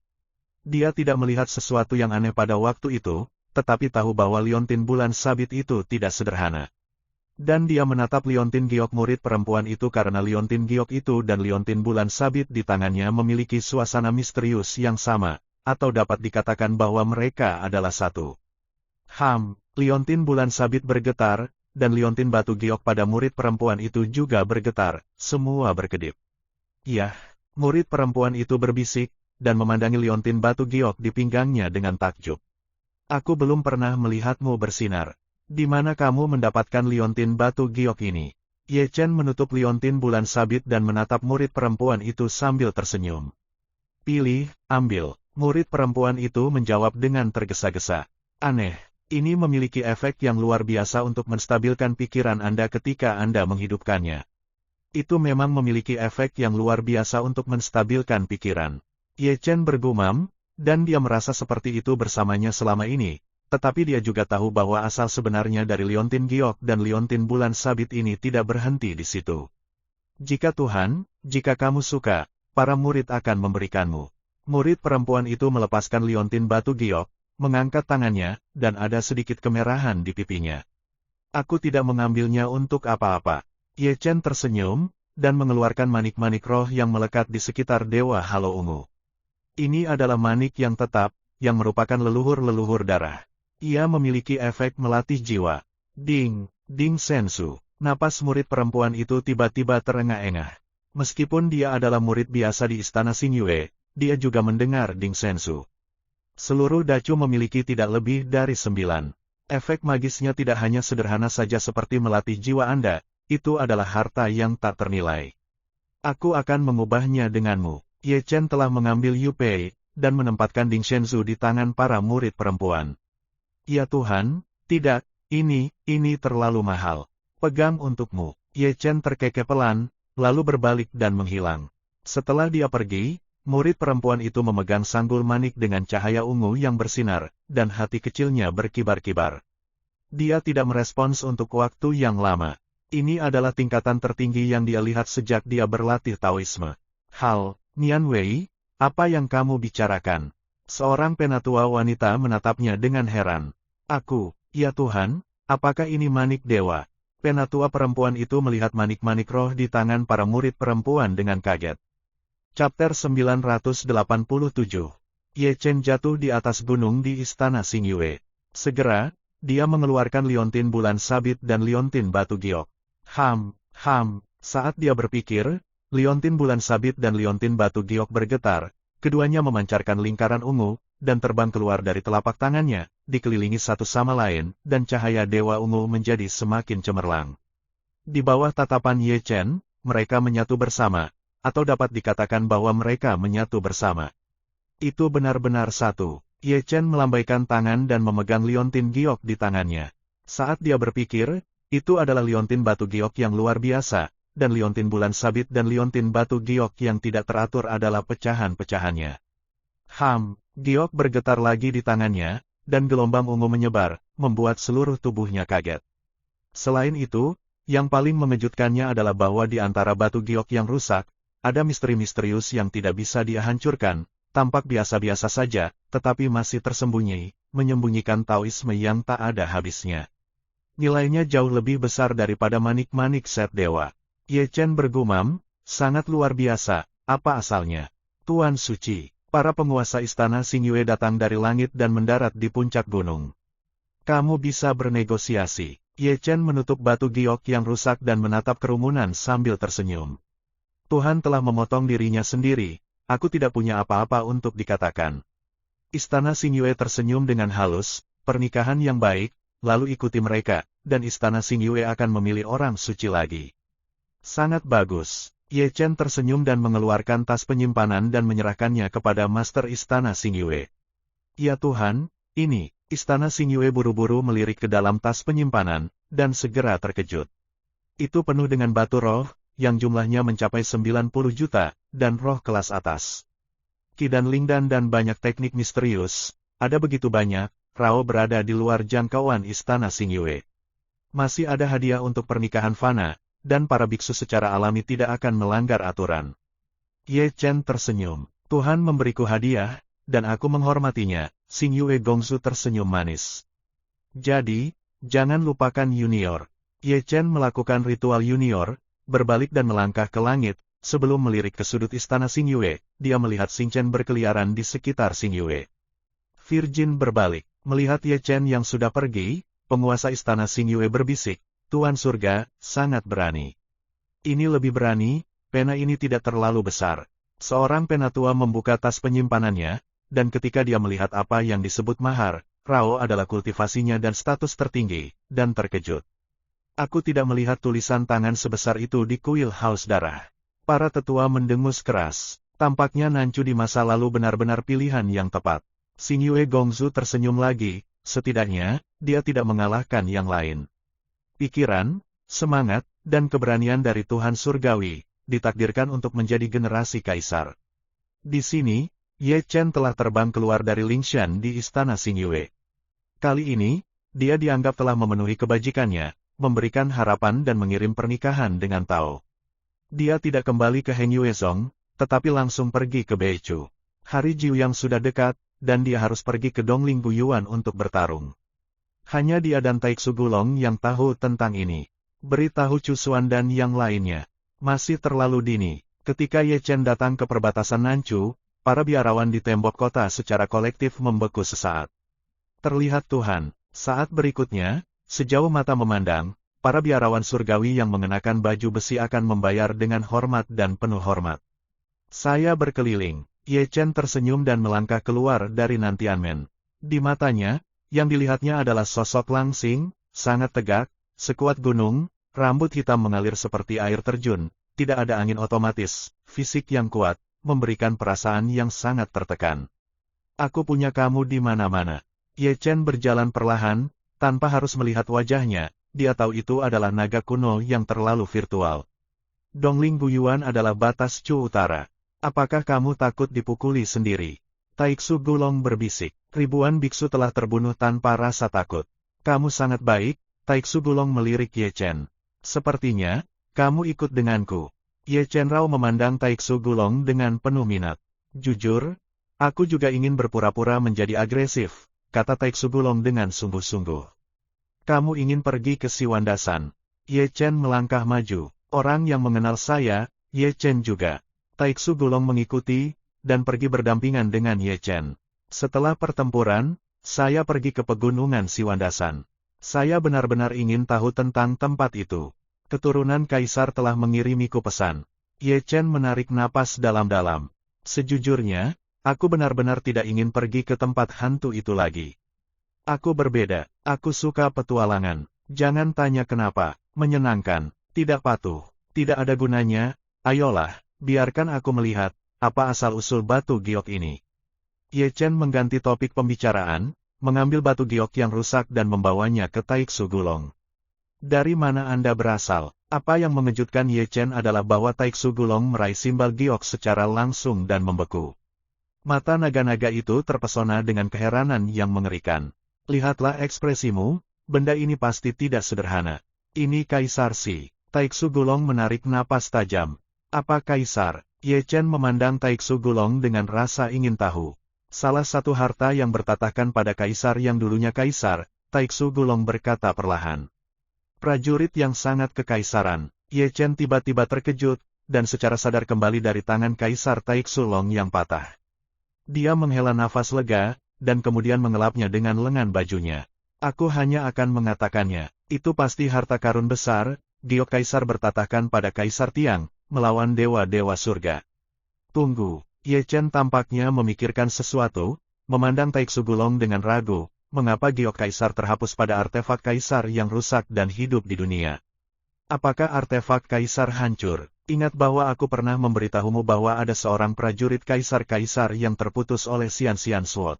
Dia tidak melihat sesuatu yang aneh pada waktu itu, tetapi tahu bahwa liontin bulan sabit itu tidak sederhana. Dan dia menatap liontin giok murid perempuan itu karena liontin giok itu dan liontin bulan sabit di tangannya memiliki suasana misterius yang sama, atau dapat dikatakan bahwa mereka adalah satu. Liontin bulan sabit bergetar, dan liontin batu giok pada murid perempuan itu juga bergetar, semua berkedip. Yah, murid perempuan itu berbisik, dan memandangi liontin batu giok di pinggangnya dengan takjub. Aku belum pernah melihatmu bersinar. Di mana kamu mendapatkan liontin batu giok ini? Ye Chen menutup liontin bulan sabit dan menatap murid perempuan itu sambil tersenyum. Pilih, ambil. Murid perempuan itu menjawab dengan tergesa-gesa. Aneh, ini memiliki efek yang luar biasa untuk menstabilkan pikiran Anda ketika Anda menghidupkannya. Itu memang memiliki efek yang luar biasa untuk menstabilkan pikiran. Ye Chen bergumam, dan dia merasa seperti itu bersamanya selama ini. Tetapi dia juga tahu bahwa asal sebenarnya dari liontin giok dan liontin bulan sabit ini tidak berhenti di situ. Jika kamu suka, para murid akan memberikanmu. Murid perempuan itu melepaskan liontin batu giok, mengangkat tangannya, dan ada sedikit kemerahan di pipinya. Aku tidak mengambilnya untuk apa-apa. Ye Chen tersenyum, dan mengeluarkan manik-manik roh yang melekat di sekitar Dewa Halo Ungu. Ini adalah manik yang tetap, yang merupakan leluhur-leluhur darah. Ia memiliki efek melatih jiwa. Ding sensu. Napas murid perempuan itu tiba-tiba terengah-engah. Meskipun dia adalah murid biasa di Istana Xingyue, dia juga mendengar ding sensu. Seluruh dacu memiliki tidak lebih dari 9. Efek magisnya tidak hanya sederhana saja seperti melatih jiwa Anda, itu adalah harta yang tak ternilai. Aku akan mengubahnya denganmu. Ye Chen telah mengambil Yu Pei, dan menempatkan ding sensu di tangan para murid perempuan. Ya Tuhan, tidak, ini terlalu mahal. Pegang untukmu. Ye Chen terkekeh pelan, lalu berbalik dan menghilang. Setelah dia pergi, murid perempuan itu memegang sanggul manik dengan cahaya ungu yang bersinar, dan hati kecilnya berkibar-kibar. Dia tidak merespons untuk waktu yang lama. Ini adalah tingkatan tertinggi yang dia lihat sejak dia berlatih Taoisme. Nian Wei, apa yang kamu bicarakan? Seorang penatua wanita menatapnya dengan heran. Ya Tuhan, apakah ini manik dewa? Penatua perempuan itu melihat manik-manik roh di tangan para murid perempuan dengan kaget. Chapter 987. Ye Chen jatuh di atas gunung di Istana Xingyue. Segera, dia mengeluarkan liontin bulan sabit dan liontin batu giok. Saat dia berpikir, liontin bulan sabit dan liontin batu giok bergetar, keduanya memancarkan lingkaran ungu, dan terbang keluar dari telapak tangannya, dikelilingi satu sama lain, dan cahaya Dewa Ungu menjadi semakin cemerlang. Di bawah tatapan Ye Chen, mereka menyatu bersama, atau dapat dikatakan bahwa mereka menyatu bersama. Itu benar-benar satu. Ye Chen melambaikan tangan dan memegang liontin giok di tangannya. Saat dia berpikir, itu adalah liontin batu giok yang luar biasa, dan liontin bulan sabit dan liontin batu giok yang tidak teratur adalah pecahan-pecahannya. Giok bergetar lagi di tangannya, dan gelombang ungu menyebar, membuat seluruh tubuhnya kaget. Selain itu, yang paling mengejutkannya adalah bahwa di antara batu giok yang rusak, ada misteri misterius yang tidak bisa dia hancurkan, tampak biasa-biasa saja, tetapi masih tersembunyi, menyembunyikan Taoisme yang tak ada habisnya. Nilainya jauh lebih besar daripada manik-manik set dewa. Ye Chen bergumam, sangat luar biasa, apa asalnya? Tuan Suci, para penguasa istana Xingyue datang dari langit dan mendarat di puncak gunung. Kamu bisa bernegosiasi. Ye Chen menutup batu giok yang rusak dan menatap kerumunan sambil tersenyum. Tuhan telah memotong dirinya sendiri, aku tidak punya apa-apa untuk dikatakan. Istana Xingyue tersenyum dengan halus, pernikahan yang baik, lalu ikuti mereka, dan Istana Xingyue akan memilih orang suci lagi. Sangat bagus. Ye Chen tersenyum dan mengeluarkan tas penyimpanan dan menyerahkannya kepada Master Istana Xingyue. Ya Tuhan, ini, Istana Xingyue buru-buru melirik ke dalam tas penyimpanan, dan segera terkejut. Itu penuh dengan batu roh, yang jumlahnya mencapai 90 juta, dan roh kelas atas. Qi dan Lingdan dan banyak teknik misterius, ada begitu banyak, Rao berada di luar jangkauan Istana Xingyue. Masih ada hadiah untuk pernikahan fana, dan para biksu secara alami tidak akan melanggar aturan. Ye Chen tersenyum, Tuhan memberiku hadiah, dan aku menghormatinya. Xingyue Gongsu tersenyum manis. Jadi, jangan lupakan Junior. Ye Chen melakukan ritual Junior, berbalik dan melangkah ke langit, sebelum melirik ke sudut istana Xingyue, dia melihat Xing Chen berkeliaran di sekitar Xingyue. Virgin berbalik, melihat Ye Chen yang sudah pergi, penguasa istana Xingyue berbisik, Tuan Surga, sangat berani. Ini lebih berani, pena ini tidak terlalu besar. Seorang penatua membuka tas penyimpanannya, dan ketika dia melihat apa yang disebut mahar, Rao adalah kultivasinya dan status tertinggi, dan terkejut. Aku tidak melihat tulisan tangan sebesar itu di kuil haus darah. Para tetua mendengus keras. Tampaknya Nancu di masa lalu benar-benar pilihan yang tepat. Xingyue Gongsu tersenyum lagi, setidaknya, dia tidak mengalahkan yang lain. Pikiran, semangat, dan keberanian dari Tuhan Surgawi, ditakdirkan untuk menjadi generasi kaisar. Di sini, Ye Chen telah terbang keluar dari Lingshan di istana Xingyue. Kali ini, dia dianggap telah memenuhi kebajikannya, memberikan harapan dan mengirim pernikahan dengan Tao. Dia tidak kembali ke Hengyuezong, tetapi langsung pergi ke Beichu. Hari Jiuyang sudah dekat, dan dia harus pergi ke Dongling Guyuan untuk bertarung. Hanya dia dan Taixu Gulong yang tahu tentang ini. Beritahu Cusuan dan yang lainnya. Masih terlalu dini. Ketika Ye Chen datang ke perbatasan Nancu, para biarawan di tembok kota secara kolektif membeku sesaat. Terlihat Tuhan. Saat berikutnya, sejauh mata memandang, para biarawan surgawi yang mengenakan baju besi akan membayar dengan hormat dan penuh hormat. Saya berkeliling. Ye Chen tersenyum dan melangkah keluar dari Nantianmen. Di matanya, yang dilihatnya adalah sosok langsing, sangat tegak, sekuat gunung, rambut hitam mengalir seperti air terjun, tidak ada angin otomatis, fisik yang kuat, memberikan perasaan yang sangat tertekan. Aku punya kamu di mana-mana. Ye Chen berjalan perlahan, tanpa harus melihat wajahnya, dia tahu itu adalah naga kuno yang terlalu virtual. Dongling Guyuan adalah batas Chu Utara. Apakah kamu takut dipukuli sendiri? Taixu Gulong berbisik. Ribuan biksu telah terbunuh tanpa rasa takut. Kamu sangat baik, Taixu Gulong melirik Ye Chen. Sepertinya, kamu ikut denganku. Ye Chen Rao memandang Taixu Gulong dengan penuh minat. Jujur, aku juga ingin berpura-pura menjadi agresif, kata Taixu Gulong dengan sungguh-sungguh. Kamu ingin pergi ke Siwandasan. Ye Chen melangkah maju. Orang yang mengenal saya, Ye Chen juga. Taixu Gulong mengikuti, dan pergi berdampingan dengan Ye Chen. Setelah pertempuran, saya pergi ke pegunungan Siwandasan. Saya benar-benar ingin tahu tentang tempat itu. Keturunan kaisar telah mengirimiku pesan. Ye Chen menarik napas dalam-dalam. Sejujurnya, aku benar-benar tidak ingin pergi ke tempat hantu itu lagi. Aku berbeda, aku suka petualangan. Jangan tanya kenapa, menyenangkan, tidak patuh, tidak ada gunanya, ayolah, biarkan aku melihat, apa asal-usul batu giok ini. Ye Chen mengganti topik pembicaraan, mengambil batu giok yang rusak dan membawanya ke Taiksu Gulong. Dari mana Anda berasal? Apa yang mengejutkan Ye Chen adalah bahwa Taiksu Gulong meraih simbal giok secara langsung dan membeku. Mata naga-naga itu terpesona dengan keheranan yang mengerikan. Lihatlah ekspresimu. Benda ini pasti tidak sederhana. Ini Kaisar Si. Taiksu Gulong menarik napas tajam. Apa Kaisar? Ye Chen memandang Taiksu Gulong dengan rasa ingin tahu. Salah satu harta yang bertatahkan pada Kaisar yang dulunya Kaisar, Taiksu Gulong berkata perlahan. Prajurit yang sangat kekaisaran. Ye Chen tiba-tiba terkejut, dan secara sadar kembali dari tangan Kaisar Taiksu Long yang patah. Dia menghela nafas lega, dan kemudian mengelapnya dengan lengan bajunya. Aku hanya akan mengatakannya, itu pasti harta karun besar, giok Kaisar bertatahkan pada Kaisar Tiang, melawan dewa-dewa surga. Tunggu, Ye Chen tampaknya memikirkan sesuatu, memandang Taiksu Gulong dengan ragu, mengapa giok Kaisar terhapus pada artefak Kaisar yang rusak dan hidup di dunia. Apakah artefak Kaisar hancur? Ingat bahwa aku pernah memberitahumu bahwa ada seorang prajurit Kaisar-Kaisar yang terputus oleh Xian-Xian Sword.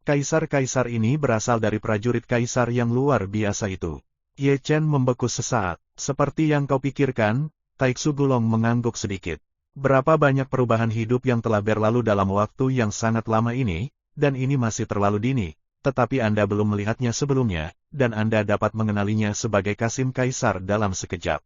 Kaisar-kaisar ini berasal dari prajurit kaisar yang luar biasa itu. Ye Chen membeku sesaat. Seperti yang kau pikirkan, Taiksu Gulong mengangguk sedikit. Berapa banyak perubahan hidup yang telah berlalu dalam waktu yang sangat lama ini, dan ini masih terlalu dini, tetapi Anda belum melihatnya sebelumnya, dan Anda dapat mengenalinya sebagai Kasim Kaisar dalam sekejap.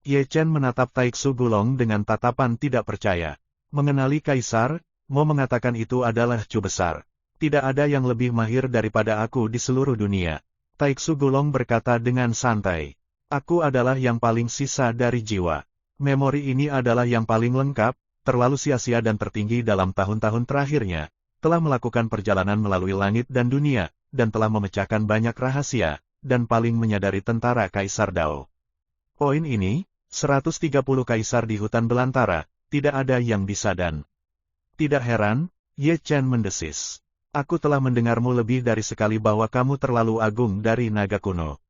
Ye Chen menatap Taiksu Gulong dengan tatapan tidak percaya. Mengenali Kaisar, mau mengatakan itu adalah Cu besar. Tidak ada yang lebih mahir daripada aku di seluruh dunia. Taiksu Gulong berkata dengan santai. Aku adalah yang paling sisa dari jiwa. Memori ini adalah yang paling lengkap, terlalu sia-sia dan tertinggi dalam tahun-tahun terakhirnya. Telah melakukan perjalanan melalui langit dan dunia, dan telah memecahkan banyak rahasia, dan paling menyadari tentara Kaisar Dao. Poin ini, 130 kaisar di hutan belantara, tidak ada yang bisa dan. Tidak heran, Ye Chen mendesis. Aku telah mendengarmu lebih dari sekali bahwa kamu terlalu agung dari naga kuno.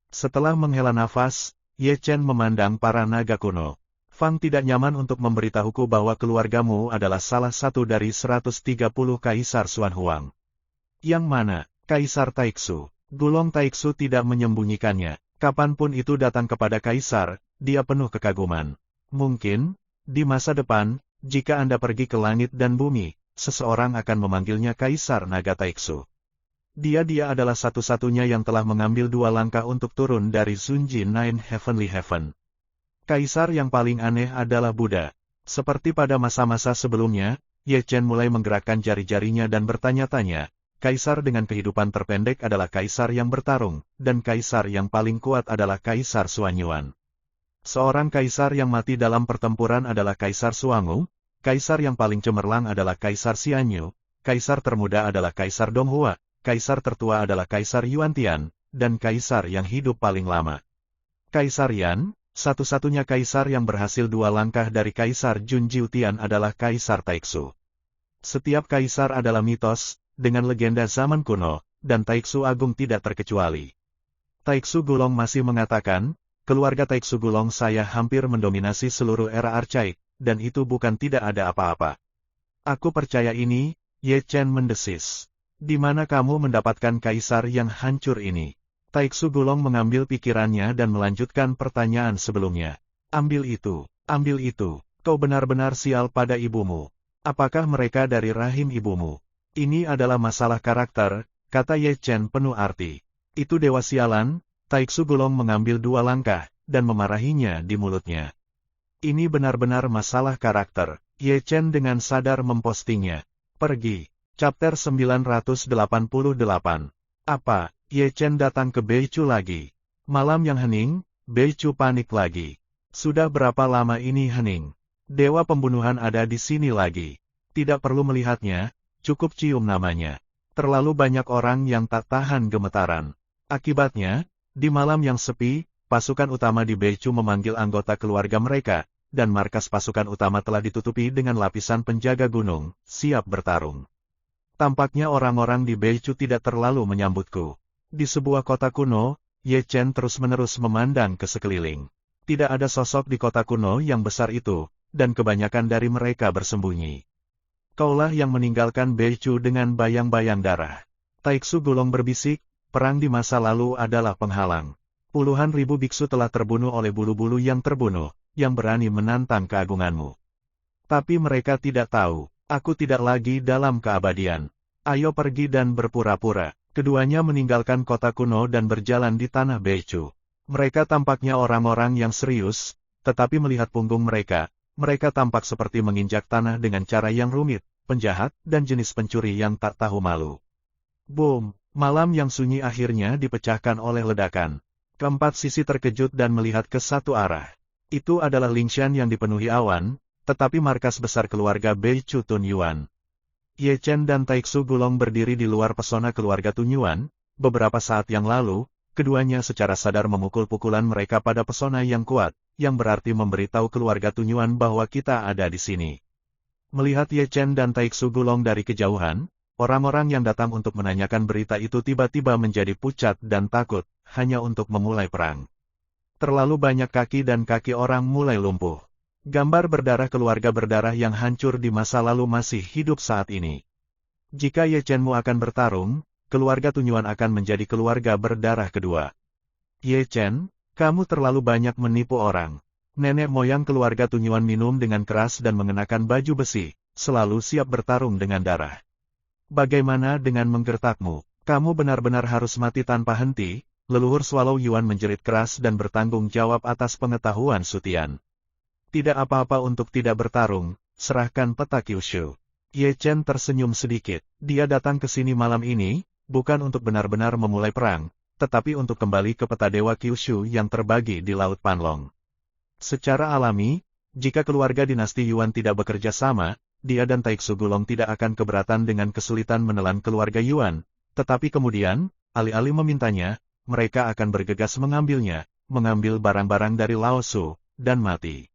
Setelah menghela nafas, Ye Chen memandang para naga kuno. Fang tidak nyaman untuk memberitahuku bahwa keluargamu adalah salah satu dari 130 kaisar Xuan Huang. Yang mana, Kaisar Taiksu? Gulong Taiksu tidak menyembunyikannya. Kapanpun itu datang kepada kaisar, dia penuh kekaguman. Mungkin, di masa depan, jika Anda pergi ke langit dan bumi, seseorang akan memanggilnya Kaisar Naga Taiksu. Dia adalah satu-satunya yang telah mengambil 2 langkah untuk turun dari Zunji Nine Heavenly Heaven. Kaisar yang paling aneh adalah Buddha. Seperti pada masa-masa sebelumnya, Ye Chen mulai menggerakkan jari-jarinya dan bertanya-tanya, Kaisar dengan kehidupan terpendek adalah Kaisar yang bertarung, dan Kaisar yang paling kuat adalah Kaisar Xuanyuan. Seorang Kaisar yang mati dalam pertempuran adalah Kaisar Xuangu, Kaisar yang paling cemerlang adalah Kaisar Xianyu, Kaisar termuda adalah Kaisar Donghua, Kaisar tertua adalah Kaisar Yuantian, dan Kaisar yang hidup paling lama. Kaisar Yan, satu-satunya Kaisar yang berhasil 2 langkah dari Kaisar Junjiutian adalah Kaisar Taiksu. Setiap Kaisar adalah mitos, dengan legenda zaman kuno, dan Taiksu Agung tidak terkecuali. Taiksu Gulong masih mengatakan, keluarga Taiksu Gulong saya hampir mendominasi seluruh era archaik, dan itu bukan tidak ada apa-apa. Aku percaya ini, Ye Chen mendesis. Di mana kamu mendapatkan kaisar yang hancur ini? Taiksu Gulong mengambil pikirannya dan melanjutkan pertanyaan sebelumnya. Ambil itu, kau benar-benar sial pada ibumu. Apakah mereka dari rahim ibumu? Ini adalah masalah karakter, kata Ye Chen penuh arti. Itu dewa sialan, Taiksu Gulong mengambil 2 langkah, dan memarahinya di mulutnya. Ini benar-benar masalah karakter. Ye Chen dengan sadar mempostingnya. Pergi. Chapter 988. Apa? Ye Chen datang ke Beichu lagi. Malam yang hening, Beichu panik lagi. Sudah berapa lama ini hening? Dewa pembunuhan ada di sini lagi. Tidak perlu melihatnya, cukup cium namanya. Terlalu banyak orang yang tak tahan gemetaran. Akibatnya, di malam yang sepi, pasukan utama di Beichu memanggil anggota keluarga mereka, dan markas pasukan utama telah ditutupi dengan lapisan penjaga gunung, siap bertarung. Tampaknya orang-orang di Beichu tidak terlalu menyambutku. Di sebuah kota kuno, Ye Chen terus-menerus memandang ke sekeliling. Tidak ada sosok di kota kuno yang besar itu, dan kebanyakan dari mereka bersembunyi. Kaulah yang meninggalkan Beichu dengan bayang-bayang darah. Taiksu Gulong berbisik, perang di masa lalu adalah penghalang. Puluhan ribu biksu telah terbunuh oleh bulu-bulu yang terbunuh, yang berani menantang keagunganmu. Tapi mereka tidak tahu, aku tidak lagi dalam keabadian. Ayo pergi dan berpura-pura. Keduanya meninggalkan kota kuno dan berjalan di tanah Beichu. Mereka tampaknya orang-orang yang serius, tetapi melihat punggung mereka, mereka tampak seperti menginjak tanah dengan cara yang rumit, penjahat, dan jenis pencuri yang tak tahu malu. Boom! Malam yang sunyi akhirnya dipecahkan oleh ledakan. Keempat sisi terkejut dan melihat ke satu arah. Itu adalah Lingshan yang dipenuhi awan, tetapi markas besar keluarga Beichu Tun Yuan. Ye Chen dan Taiksu Gulong berdiri di luar pesona keluarga Tun Yuan. Beberapa saat yang lalu, keduanya secara sadar memukul pukulan mereka pada pesona yang kuat, yang berarti memberitahu keluarga Tun Yuan bahwa kita ada di sini. Melihat Ye Chen dan Taiksu Gulong dari kejauhan, orang-orang yang datang untuk menanyakan berita itu tiba-tiba menjadi pucat dan takut, hanya untuk memulai perang. Terlalu banyak kaki dan kaki orang mulai lumpuh. Gambar berdarah keluarga berdarah yang hancur di masa lalu masih hidup saat ini. Jika Ye Chenmu akan bertarung, keluarga Tun Yuan akan menjadi keluarga berdarah kedua. Ye Chen, kamu terlalu banyak menipu orang. Nenek moyang keluarga Tun Yuan minum dengan keras dan mengenakan baju besi, selalu siap bertarung dengan darah. Bagaimana dengan menggertakmu? Kamu benar-benar harus mati tanpa henti. Leluhur Swallow Yuan menjerit keras dan bertanggung jawab atas pengetahuan Sutian. Tidak apa-apa untuk tidak bertarung, serahkan peta Kyushu. Ye Chen tersenyum sedikit. Dia datang ke sini malam ini, bukan untuk benar-benar memulai perang, tetapi untuk kembali ke peta Dewa Kyushu yang terbagi di Laut Panlong. Secara alami, jika keluarga dinasti Yuan tidak bekerja sama, dia dan Taiksu Gulong tidak akan keberatan dengan kesulitan menelan keluarga Yuan, tetapi kemudian, alih-alih memintanya, mereka akan bergegas mengambilnya, mengambil barang-barang dari Lao Su, dan mati.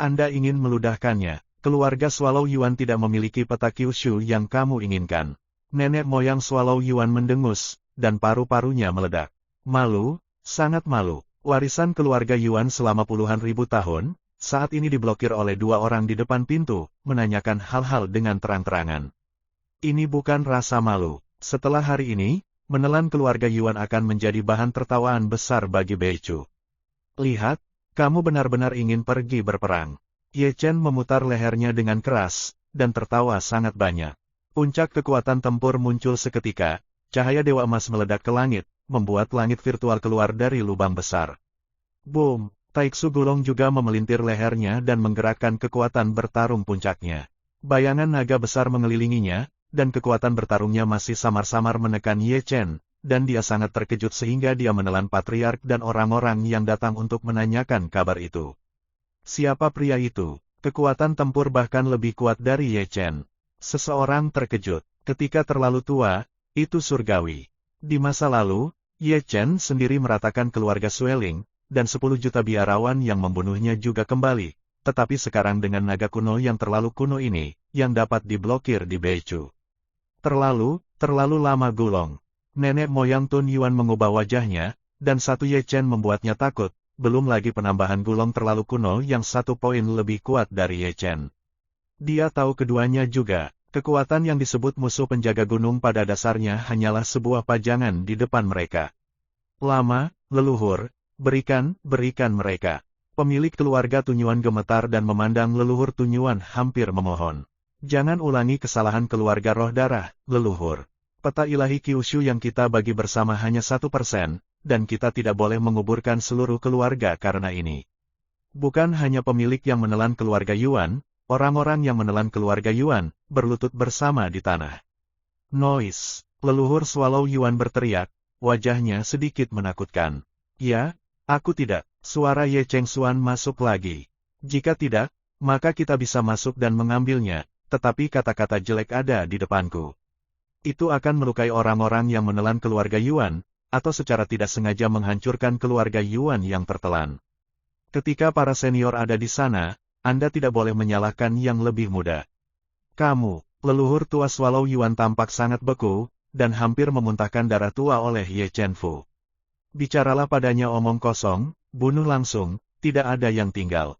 Anda ingin meludahkannya. Keluarga Swallow Yuan tidak memiliki peta Kyushu yang kamu inginkan. Nenek moyang Swallow Yuan mendengus, dan paru-parunya meledak. Malu, sangat malu. Warisan keluarga Yuan selama puluhan ribu tahun, saat ini diblokir oleh dua orang di depan pintu, menanyakan hal-hal dengan terang-terangan. Ini bukan rasa malu. Setelah hari ini, menelan keluarga Yuan akan menjadi bahan tertawaan besar bagi Beichu. Lihat, kamu benar-benar ingin pergi berperang. Ye Chen memutar lehernya dengan keras, dan tertawa sangat banyak. Puncak kekuatan tempur muncul seketika, cahaya Dewa Emas meledak ke langit, membuat langit virtual keluar dari lubang besar. Boom! Taiksu Gulong juga memelintir lehernya dan menggerakkan kekuatan bertarung puncaknya. Bayangan naga besar mengelilinginya, dan kekuatan bertarungnya masih samar-samar menekan Ye Chen, dan dia sangat terkejut sehingga dia menelan patriark dan orang-orang yang datang untuk menanyakan kabar itu. Siapa pria itu? Kekuatan tempur bahkan lebih kuat dari Ye Chen. Seseorang terkejut. Ketika terlalu tua, itu surgawi. Di masa lalu, Ye Chen sendiri meratakan keluarga Sueling, dan 10 juta biarawan yang membunuhnya juga kembali, tetapi sekarang dengan naga kuno yang terlalu kuno ini, yang dapat diblokir di Beichu. Terlalu lama Gulong. Nenek moyang Tun Yuan mengubah wajahnya, dan satu Ye Chen membuatnya takut, belum lagi penambahan Gulong terlalu kuno yang 1 poin lebih kuat dari Ye Chen. Dia tahu keduanya juga. Kekuatan yang disebut musuh penjaga gunung pada dasarnya hanyalah sebuah pajangan di depan mereka. Lama, leluhur, berikan mereka. Pemilik keluarga Tun Yuan gemetar dan memandang leluhur Tun Yuan hampir memohon. Jangan ulangi kesalahan keluarga roh darah, leluhur. Peta ilahi Kyushu yang kita bagi bersama hanya 1%, dan kita tidak boleh menguburkan seluruh keluarga karena ini. Bukan hanya pemilik yang menelan keluarga Yuan, orang-orang yang menelan keluarga Yuan, berlutut bersama di tanah. Noise! Leluhur Swallow Yuan berteriak, wajahnya sedikit menakutkan. Ya, aku tidak. Suara Ye Cheng Xuan masuk lagi. Jika tidak, maka kita bisa masuk dan mengambilnya, tetapi kata-kata jelek ada di depanku. Itu akan melukai orang-orang yang menelan keluarga Yuan, atau secara tidak sengaja menghancurkan keluarga Yuan yang tertelan. Ketika para senior ada di sana, Anda tidak boleh menyalahkan yang lebih muda. Kamu, leluhur tua Swallow Yuan tampak sangat beku, dan hampir memuntahkan darah tua oleh Ye Chen Fu. Bicaralah padanya omong kosong, bunuh langsung, tidak ada yang tinggal.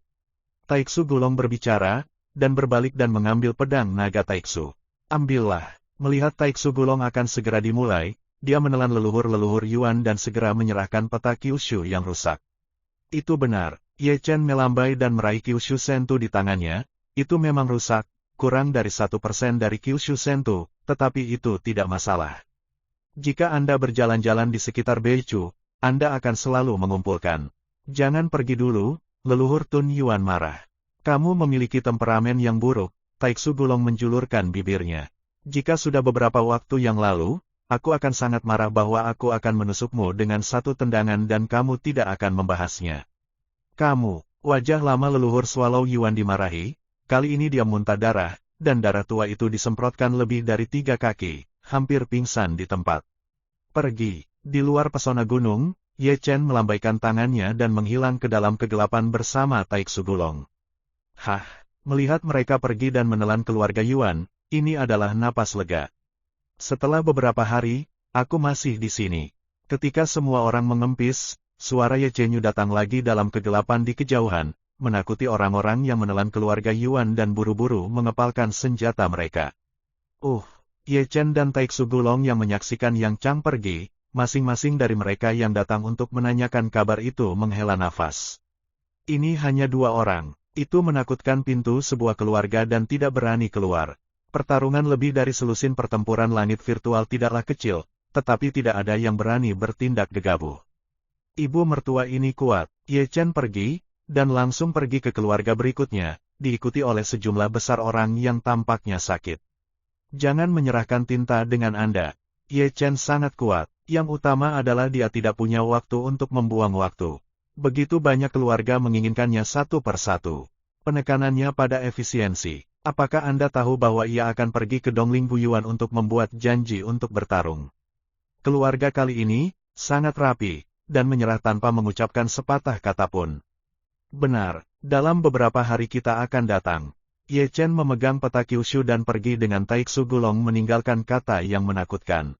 Taiksu Gulong berbicara, dan berbalik dan mengambil pedang naga Taiksu. Ambillah. Melihat Taiksu Gulong akan segera dimulai, dia menelan leluhur-leluhur Yuan dan segera menyerahkan peta Kyushu yang rusak. Itu benar, Ye Chen melambai dan meraih Kyushu Sentu di tangannya, itu memang rusak, kurang dari 1% dari Kyushu Sentu, tetapi itu tidak masalah. Jika Anda berjalan-jalan di sekitar Beichu, Anda akan selalu mengumpulkan. Jangan pergi dulu, leluhur Tun Yuan marah. Kamu memiliki temperamen yang buruk, Taiksu Gulong menjulurkan bibirnya. Jika sudah beberapa waktu yang lalu, aku akan sangat marah bahwa aku akan menusukmu dengan satu tendangan dan kamu tidak akan membahasnya. Kamu, wajah lama leluhur Swallow Yuan dimarahi, kali ini dia muntah darah, dan darah tua itu disemprotkan lebih dari 3 kaki, hampir pingsan di tempat. Pergi, di luar pesona gunung, Ye Chen melambaikan tangannya dan menghilang ke dalam kegelapan bersama Taiksu Gulong. Hah, melihat mereka pergi dan menelan keluarga Yuan, ini adalah napas lega. Setelah beberapa hari, aku masih di sini. Ketika semua orang mengempis, suara Ye Chen Yu datang lagi dalam kegelapan di kejauhan, menakuti orang-orang yang menelan keluarga Yuan dan buru-buru mengepalkan senjata mereka. Ye Chen dan Taiksu Gulong yang menyaksikan Yang Chang pergi, masing-masing dari mereka yang datang untuk menanyakan kabar itu menghela nafas. Ini hanya 2 orang, itu menakutkan pintu sebuah keluarga dan tidak berani keluar. Pertarungan lebih dari selusin pertempuran langit virtual tidaklah kecil, tetapi tidak ada yang berani bertindak gegabah. Ibu mertua ini kuat, Ye Chen pergi, dan langsung pergi ke keluarga berikutnya, diikuti oleh sejumlah besar orang yang tampaknya sakit. Jangan menyerahkan tinta dengan Anda. Ye Chen sangat kuat, yang utama adalah dia tidak punya waktu untuk membuang waktu. Begitu banyak keluarga menginginkannya satu persatu. Penekanannya pada efisiensi. Apakah Anda tahu bahwa ia akan pergi ke Dongling Buyuan untuk membuat janji untuk bertarung? Keluarga kali ini, sangat rapi, dan menyerah tanpa mengucapkan sepatah kata pun. Benar, dalam beberapa hari kita akan datang. Ye Chen memegang peta Kyushu dan pergi dengan Taiksu Gulong meninggalkan kata yang menakutkan.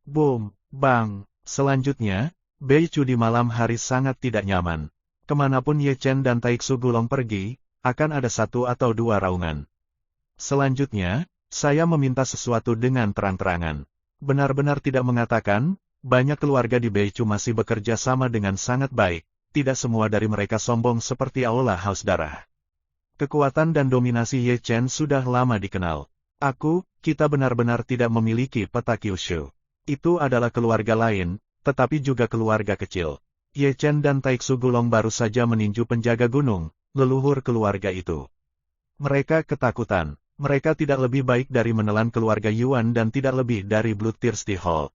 Boom, bang. Selanjutnya, Beichu di malam hari sangat tidak nyaman. Kemanapun Ye Chen dan Taiksu Gulong pergi, akan ada 1 atau 2 raungan. Selanjutnya, saya meminta sesuatu dengan terang-terangan. Benar-benar tidak mengatakan, banyak keluarga di Beichu masih bekerja sama dengan sangat baik, tidak semua dari mereka sombong seperti Aula Haus Darah. Kekuatan dan dominasi Ye Chen sudah lama dikenal. Kita benar-benar tidak memiliki peta Kyushu. Itu adalah keluarga lain, tetapi juga keluarga kecil. Ye Chen dan Taiksu Gulong baru saja meninju penjaga gunung, leluhur keluarga itu. Mereka ketakutan. Mereka tidak lebih baik dari menelan keluarga Yuan dan tidak lebih dari Bloodthirsty Hall.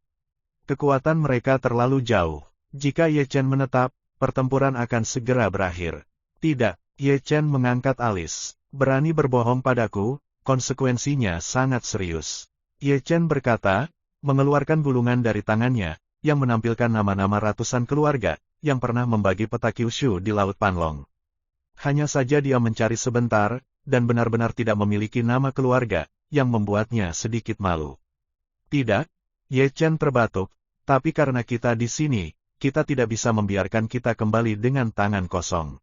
Kekuatan mereka terlalu jauh. Jika Ye Chen menetap, pertempuran akan segera berakhir. Tidak, Ye Chen mengangkat alis. Berani berbohong padaku, konsekuensinya sangat serius. Ye Chen berkata, mengeluarkan gulungan dari tangannya, yang menampilkan nama-nama ratusan keluarga, yang pernah membagi peta Kyushu di Laut Panlong. Hanya saja dia mencari sebentar, dan benar-benar tidak memiliki nama keluarga, yang membuatnya sedikit malu. Tidak, Ye Chen terbatuk, tapi karena kita di sini, kita tidak bisa membiarkan kita kembali dengan tangan kosong.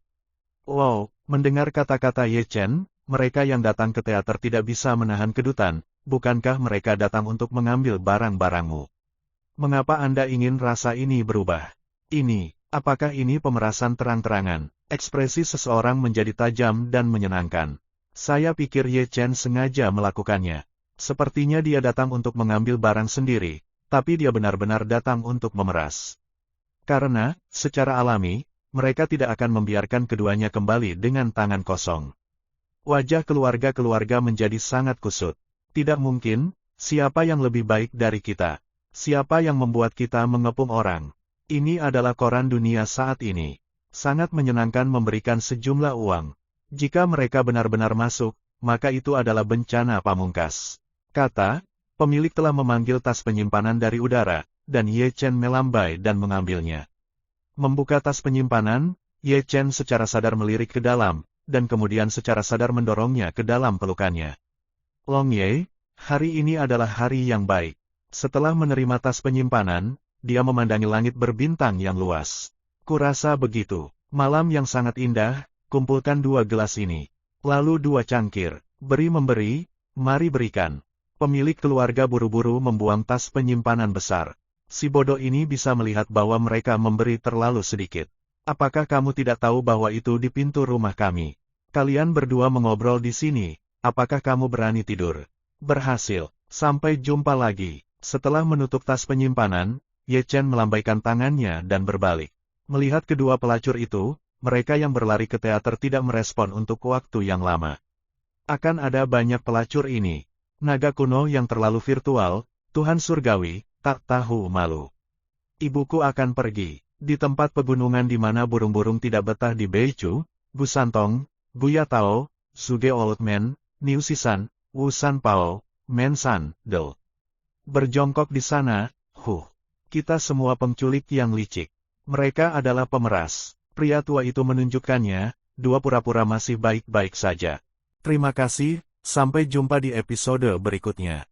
Wow, mendengar kata-kata Ye Chen, mereka yang datang ke teater tidak bisa menahan kedutan, bukankah mereka datang untuk mengambil barang-barangmu? Mengapa Anda ingin rasa ini berubah? Apakah ini pemerasan terang-terangan? Ekspresi seseorang menjadi tajam dan menyenangkan. Saya pikir Ye Chen sengaja melakukannya. Sepertinya dia datang untuk mengambil barang sendiri, tapi dia benar-benar datang untuk memeras. Karena, secara alami, mereka tidak akan membiarkan keduanya kembali dengan tangan kosong. Wajah keluarga-keluarga menjadi sangat kusut. Tidak mungkin, siapa yang lebih baik dari kita? Siapa yang membuat kita mengepung orang? Ini adalah koran dunia saat ini. Sangat menyenangkan memberikan sejumlah uang. Jika mereka benar-benar masuk, maka itu adalah bencana pamungkas. Kata, pemilik telah memanggil tas penyimpanan dari udara, dan Ye Chen melambai dan mengambilnya. Membuka tas penyimpanan, Ye Chen secara sadar melirik ke dalam, dan kemudian secara sadar mendorongnya ke dalam pelukannya. Long Ye, hari ini adalah hari yang baik. Setelah menerima tas penyimpanan, dia memandangi langit berbintang yang luas. Kurasa begitu. Malam yang sangat indah, kumpulkan 2 gelas ini. Lalu 2 cangkir. Beri-memberi, mari berikan. Pemilik keluarga buru-buru membuang tas penyimpanan besar. Si bodoh ini bisa melihat bahwa mereka memberi terlalu sedikit. Apakah kamu tidak tahu bahwa itu di pintu rumah kami? Kalian berdua mengobrol di sini, apakah kamu berani tidur? Berhasil. Sampai jumpa lagi. Setelah menutup tas penyimpanan, Ye Chen melambaikan tangannya dan berbalik. Melihat kedua pelacur itu, mereka yang berlari ke teater tidak merespon untuk waktu yang lama. Akan ada banyak pelacur ini. Naga kuno yang terlalu virtual, Tuhan Surgawi, tak tahu malu. Ibuku akan pergi. Di tempat pegunungan di mana burung-burung tidak betah di Beichu, Busantong, Buyatao, Suge Oldman, Niu Sisan, Wu San Pao, Men San, Del. Berjongkok di sana, kita semua penculik yang licik. Mereka adalah pemeras. Pria tua itu menunjukkannya, 2 pura-pura masih baik-baik saja. Terima kasih, sampai jumpa di episode berikutnya.